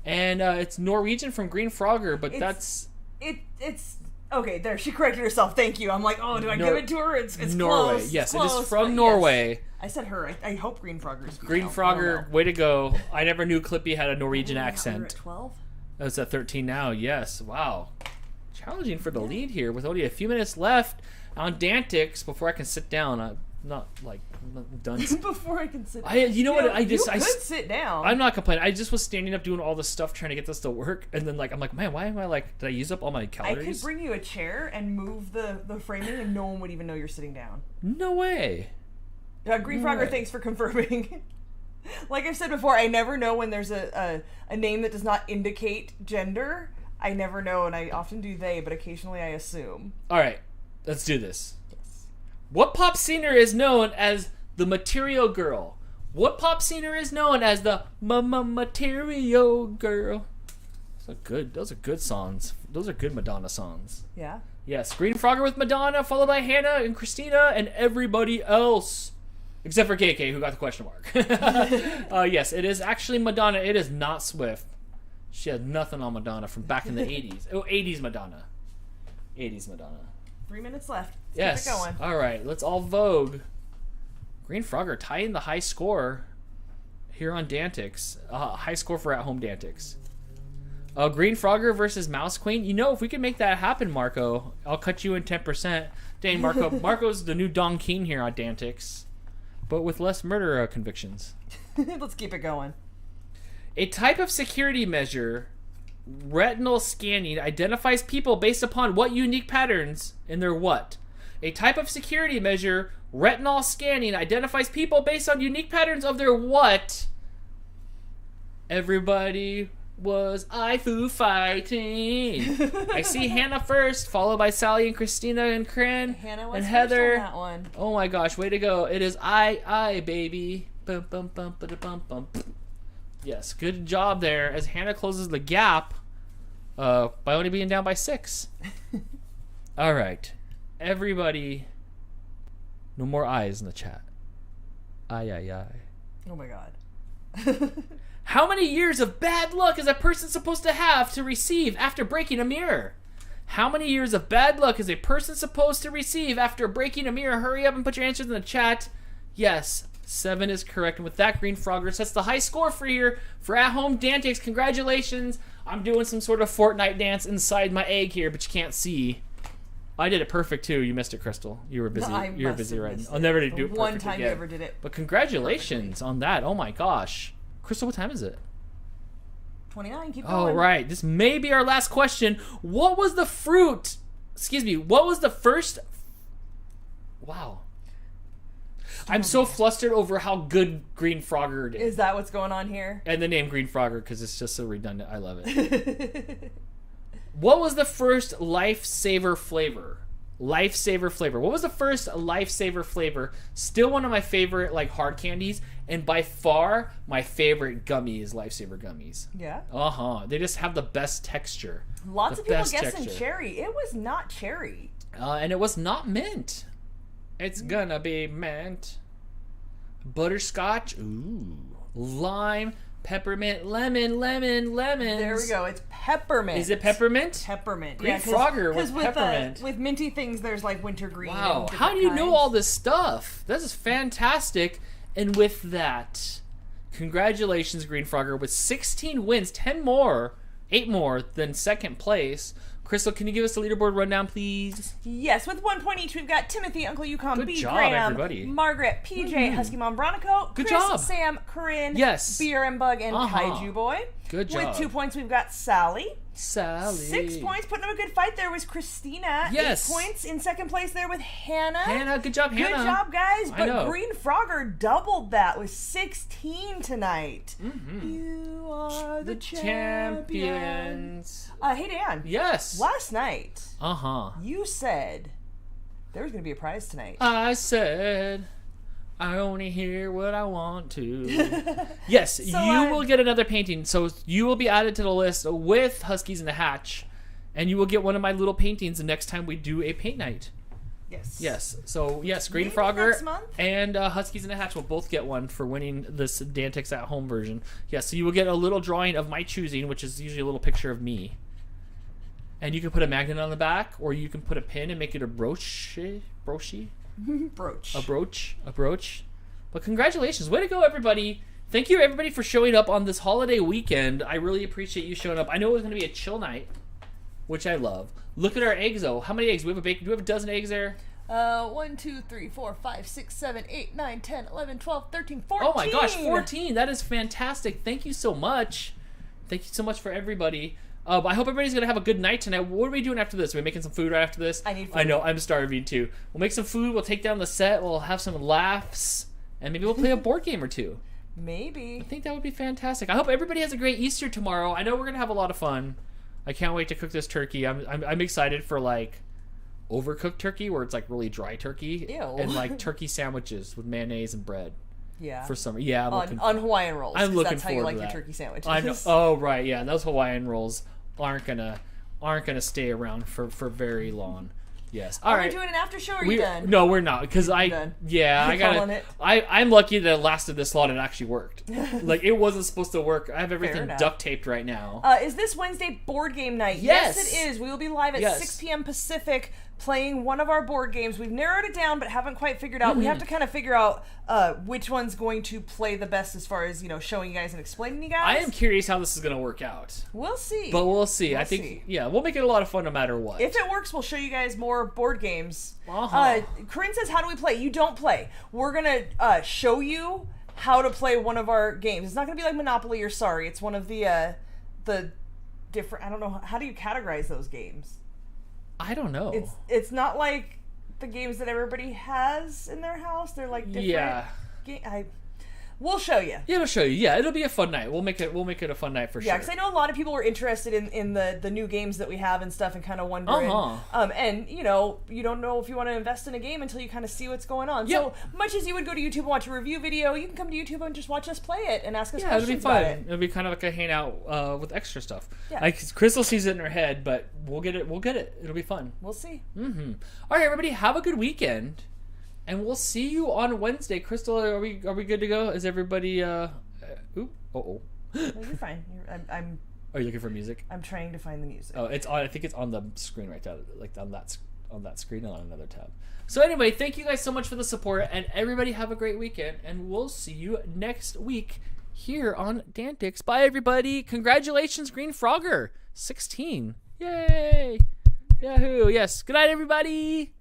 Speaker 1: And it's Norwegian from Green Frogger, but
Speaker 2: It's okay. There, she corrected herself. Thank you. I'm like, oh, do I give it to her? It's
Speaker 1: Norway.
Speaker 2: close.
Speaker 1: Yes,
Speaker 2: it's close,
Speaker 1: it is from
Speaker 2: but
Speaker 1: Norway.
Speaker 2: Yes. I said her. I hope Green Frogger's
Speaker 1: Green Frogger, way to go! I never knew Clippy had a Norwegian
Speaker 2: We're
Speaker 1: accent.
Speaker 2: at 12.
Speaker 1: Oh, it's at 13 now. Yes. Wow. Challenging for the lead here with only a few minutes left on DANtics before I can sit down. I'm not done.
Speaker 2: Before I can sit down.
Speaker 1: I
Speaker 2: could sit down.
Speaker 1: I'm not complaining. I just was standing up doing all this stuff trying to get this to work, and then I'm like, man, why am I did I use up all my calories?
Speaker 2: I could bring you a chair and move the framing, and no one would even know you're sitting down.
Speaker 1: No way.
Speaker 2: Green Frogger, thanks for confirming. Like I've said before, I never know when there's a name that does not indicate gender. I never know, and I often do they, but occasionally I assume.
Speaker 1: All right, let's do this. Yes. What pop singer is known as the Material Girl? What pop singer is known as the Material Girl? Those are good songs. Those are good Madonna songs.
Speaker 2: Yeah.
Speaker 1: Yes, Green Frogger with Madonna, followed by Hannah and Christina and everybody else. Except for KK, who got the question mark. Yes, it is actually Madonna. It is not Swift. She had nothing on Madonna from back in the 80s. Oh, 80s Madonna. 80s Madonna.
Speaker 2: 3 minutes left.
Speaker 1: Yes.
Speaker 2: Keep it going.
Speaker 1: All right, let's all vogue. Green Frogger tying the high score here on DANtics. High score for at-home DANtics. Green Frogger versus Mouse Queen. You know, if we can make that happen, Marco, I'll cut you in 10%. Dang, Marco. Marco's the new Don King here on DANtics, but with less murder convictions.
Speaker 2: Let's keep it going.
Speaker 1: A type of security measure, retinal scanning, identifies people based upon what unique patterns in their what? A type of security measure, retinal scanning, identifies people based on unique patterns of their what? Everybody was Foo fighting. I see Hannah first, followed by Sally and Christina and Corinne
Speaker 2: Hannah was
Speaker 1: and Heather.
Speaker 2: first on that one.
Speaker 1: Oh my gosh, way to go. It is I, baby. Bum, bum, bum, bum, bum. Yes, good job there as Hannah closes the gap by only being down by 6. All right. Everybody, no more eyes in the chat. Aye.
Speaker 2: Oh my god.
Speaker 1: How many years of bad luck is a person supposed to have to receive after breaking a mirror? How many years of bad luck is a person supposed to receive after breaking a mirror? Hurry up and put your answers in the chat. Yes, 7 is correct. And with that, Green Frogger sets the high score for here for at-home DANtics. Congratulations. I'm doing some sort of Fortnite dance inside my egg here, but you can't see. I did it perfect too. You missed it, Crystal. You were busy. You were busy right now. I'll never do it perfect
Speaker 2: one time
Speaker 1: again.
Speaker 2: you ever did it.
Speaker 1: But congratulations on that. Oh my gosh. Crystal, what time is it?
Speaker 2: 29. Keep going.
Speaker 1: Oh, right. This may be our last question. What was the fruit? Excuse me. What was the first? Wow. I'm so flustered over how good Green Frogger did.
Speaker 2: Is that what's going on here?
Speaker 1: And the name Green Frogger because it's just so redundant. I love it. What was the first lifesaver flavor? Lifesaver flavor. What was the first lifesaver flavor? Still one of my favorite hard candies, and by far my favorite gummy is Lifesaver gummies.
Speaker 2: Yeah.
Speaker 1: They just have the best texture.
Speaker 2: Lots of people guessing cherry. It was not cherry.
Speaker 1: And it was not mint. It's gonna be mint. Butterscotch. Ooh. Lime. Peppermint. Lemon.
Speaker 2: There we go. It's peppermint.
Speaker 1: Is it peppermint?
Speaker 2: Peppermint.
Speaker 1: Green Frogger with peppermint.
Speaker 2: With minty things, there's wintergreen.
Speaker 1: Wow. How do you know all this stuff? This is fantastic. And with that, congratulations, Green Frogger, with 16 wins, 8 more than second place. Crystal, can you give us the leaderboard rundown, please?
Speaker 2: Yes, with 1 point each, we've got Timothy, Uncle Yukon,
Speaker 1: Good
Speaker 2: B.
Speaker 1: job,
Speaker 2: Graham,
Speaker 1: everybody.
Speaker 2: Margaret, PJ, Husky Mom, Bronico,
Speaker 1: Good
Speaker 2: Chris,
Speaker 1: job.
Speaker 2: Sam, Corinne,
Speaker 1: Yes.
Speaker 2: BRM Bug, and Kaiju Boy.
Speaker 1: Good job.
Speaker 2: With 2 points, we've got Sally.
Speaker 1: 6
Speaker 2: points, putting up a good fight there was Christina.
Speaker 1: Yes.
Speaker 2: 8 points in second place there with Hannah.
Speaker 1: Good job, Hannah.
Speaker 2: Good job, guys.
Speaker 1: I know.
Speaker 2: But Green Frogger doubled that with 16 tonight.
Speaker 1: Mm-hmm.
Speaker 2: You are the champions. Hey, Dan.
Speaker 1: Yes.
Speaker 2: Last night,
Speaker 1: Uh-huh.
Speaker 2: you said There's going to be a prize tonight.
Speaker 1: I said I only hear what I want to. Yes,
Speaker 2: So,
Speaker 1: you will get another painting. So you will be added to the list with Huskies in the Hatch. And you will get one of my little paintings the next time we do a paint night. Yes. So, yes, Green
Speaker 2: Maybe
Speaker 1: Frogger
Speaker 2: next month?
Speaker 1: and Huskies in the Hatch will both get one for winning this DANtics at home version. Yes, so you will get a little drawing of my choosing, which is usually a little picture of me. And you can put a magnet on the back, or you can put a pin and make it a brooch. A brooch. But congratulations. Way to go, everybody. Thank you, everybody, for showing up on this holiday weekend. I really appreciate you showing up. I know it was going to be a chill night, which I love. Look at our eggs, though. How many eggs? Do we have a dozen eggs there?
Speaker 2: 1, 2, 3, 4, 5, 6, 7, 8, 9, 10, 11, 12, 13, 14.
Speaker 1: Oh my gosh, 14. That is fantastic. Thank you so much. Thank you so much for everybody. I hope everybody's going to have a good night tonight. What are we doing after this? Are we making some food right after this?
Speaker 2: I need food.
Speaker 1: I know, I'm starving too. We'll make some food. We'll take down the set. We'll have some laughs. And maybe we'll play a board game or two.
Speaker 2: Maybe.
Speaker 1: I think that would be fantastic. I hope everybody has a great Easter tomorrow. I know we're going to have a lot of fun. I can't wait to cook this turkey. I'm excited for like overcooked turkey where it's like really dry turkey.
Speaker 2: Ew.
Speaker 1: And like turkey sandwiches with mayonnaise and bread.
Speaker 2: Yeah.
Speaker 1: For summer. Yeah,
Speaker 2: on Hawaiian rolls.
Speaker 1: I'm looking
Speaker 2: that's how you
Speaker 1: forward
Speaker 2: like
Speaker 1: to
Speaker 2: your
Speaker 1: that.
Speaker 2: turkey sandwiches.
Speaker 1: I know. Oh right, yeah. Those Hawaiian rolls aren't gonna stay around for very long. Yes. All
Speaker 2: Are
Speaker 1: right.
Speaker 2: we doing an after show or are you done?
Speaker 1: No, we're not because
Speaker 2: done.
Speaker 1: I
Speaker 2: Calling it.
Speaker 1: I'm lucky that it lasted this long and it actually worked. Like it wasn't supposed to work. I have everything
Speaker 2: enough.
Speaker 1: duct taped right now.
Speaker 2: Is this Wednesday board game night?
Speaker 1: Yes.
Speaker 2: Yes, it is. We will be live at 6 p.m. Pacific playing one of our board games. We've narrowed it down, but haven't quite figured out. We have to kind of figure out which one's going to play the best as far as, showing you guys and explaining you guys.
Speaker 1: I am curious how this is going to work out.
Speaker 2: We'll see.
Speaker 1: But we'll see. I
Speaker 2: We'll
Speaker 1: think,
Speaker 2: see.
Speaker 1: yeah, we'll make it a lot of fun no matter what.
Speaker 2: If it works, we'll show you guys more board games.
Speaker 1: Uh-huh.
Speaker 2: Corinne says, how do we play? You don't play. We're going to show you how to play one of our games. It's not going to be like Monopoly or Sorry. It's one of the different, I don't know, how do you categorize those games?
Speaker 1: I don't know.
Speaker 2: It's not like the games that everybody has in their house. They're like different.
Speaker 1: Yeah.
Speaker 2: We'll show you.
Speaker 1: Yeah, it'll show you. Yeah, it'll be a fun night. We'll make it a fun night for sure.
Speaker 2: Yeah, because I know a lot of people were interested in the new games that we have and stuff, and kind of wondering. And you don't know if you want to invest in a game until you kind of see what's going on.
Speaker 1: Yep.
Speaker 2: So much as you would go to YouTube and watch a review video, you can come to YouTube and just watch us play it and ask us
Speaker 1: Yeah, it'll
Speaker 2: questions
Speaker 1: be fun.
Speaker 2: about it.
Speaker 1: It'll be kind of like a hangout with extra stuff.
Speaker 2: Yeah.
Speaker 1: Like Crystal sees it in her head, but we'll get it. It'll be fun.
Speaker 2: We'll see.
Speaker 1: All right, everybody, have a good weekend, and we'll see you on Wednesday. Crystal, are we good to go? Is everybody?
Speaker 2: No, you're fine. I'm.
Speaker 1: Are you looking for music?
Speaker 2: I'm trying to find the music.
Speaker 1: Oh, it's on. I think it's on the screen right there, like on that screen and on another tab. So anyway, thank you guys so much for the support, and everybody have a great weekend, and we'll see you next week here on DANtics. Bye, everybody. Congratulations, Green Frogger, 16. Yay! Yahoo! Yes. Good night, everybody.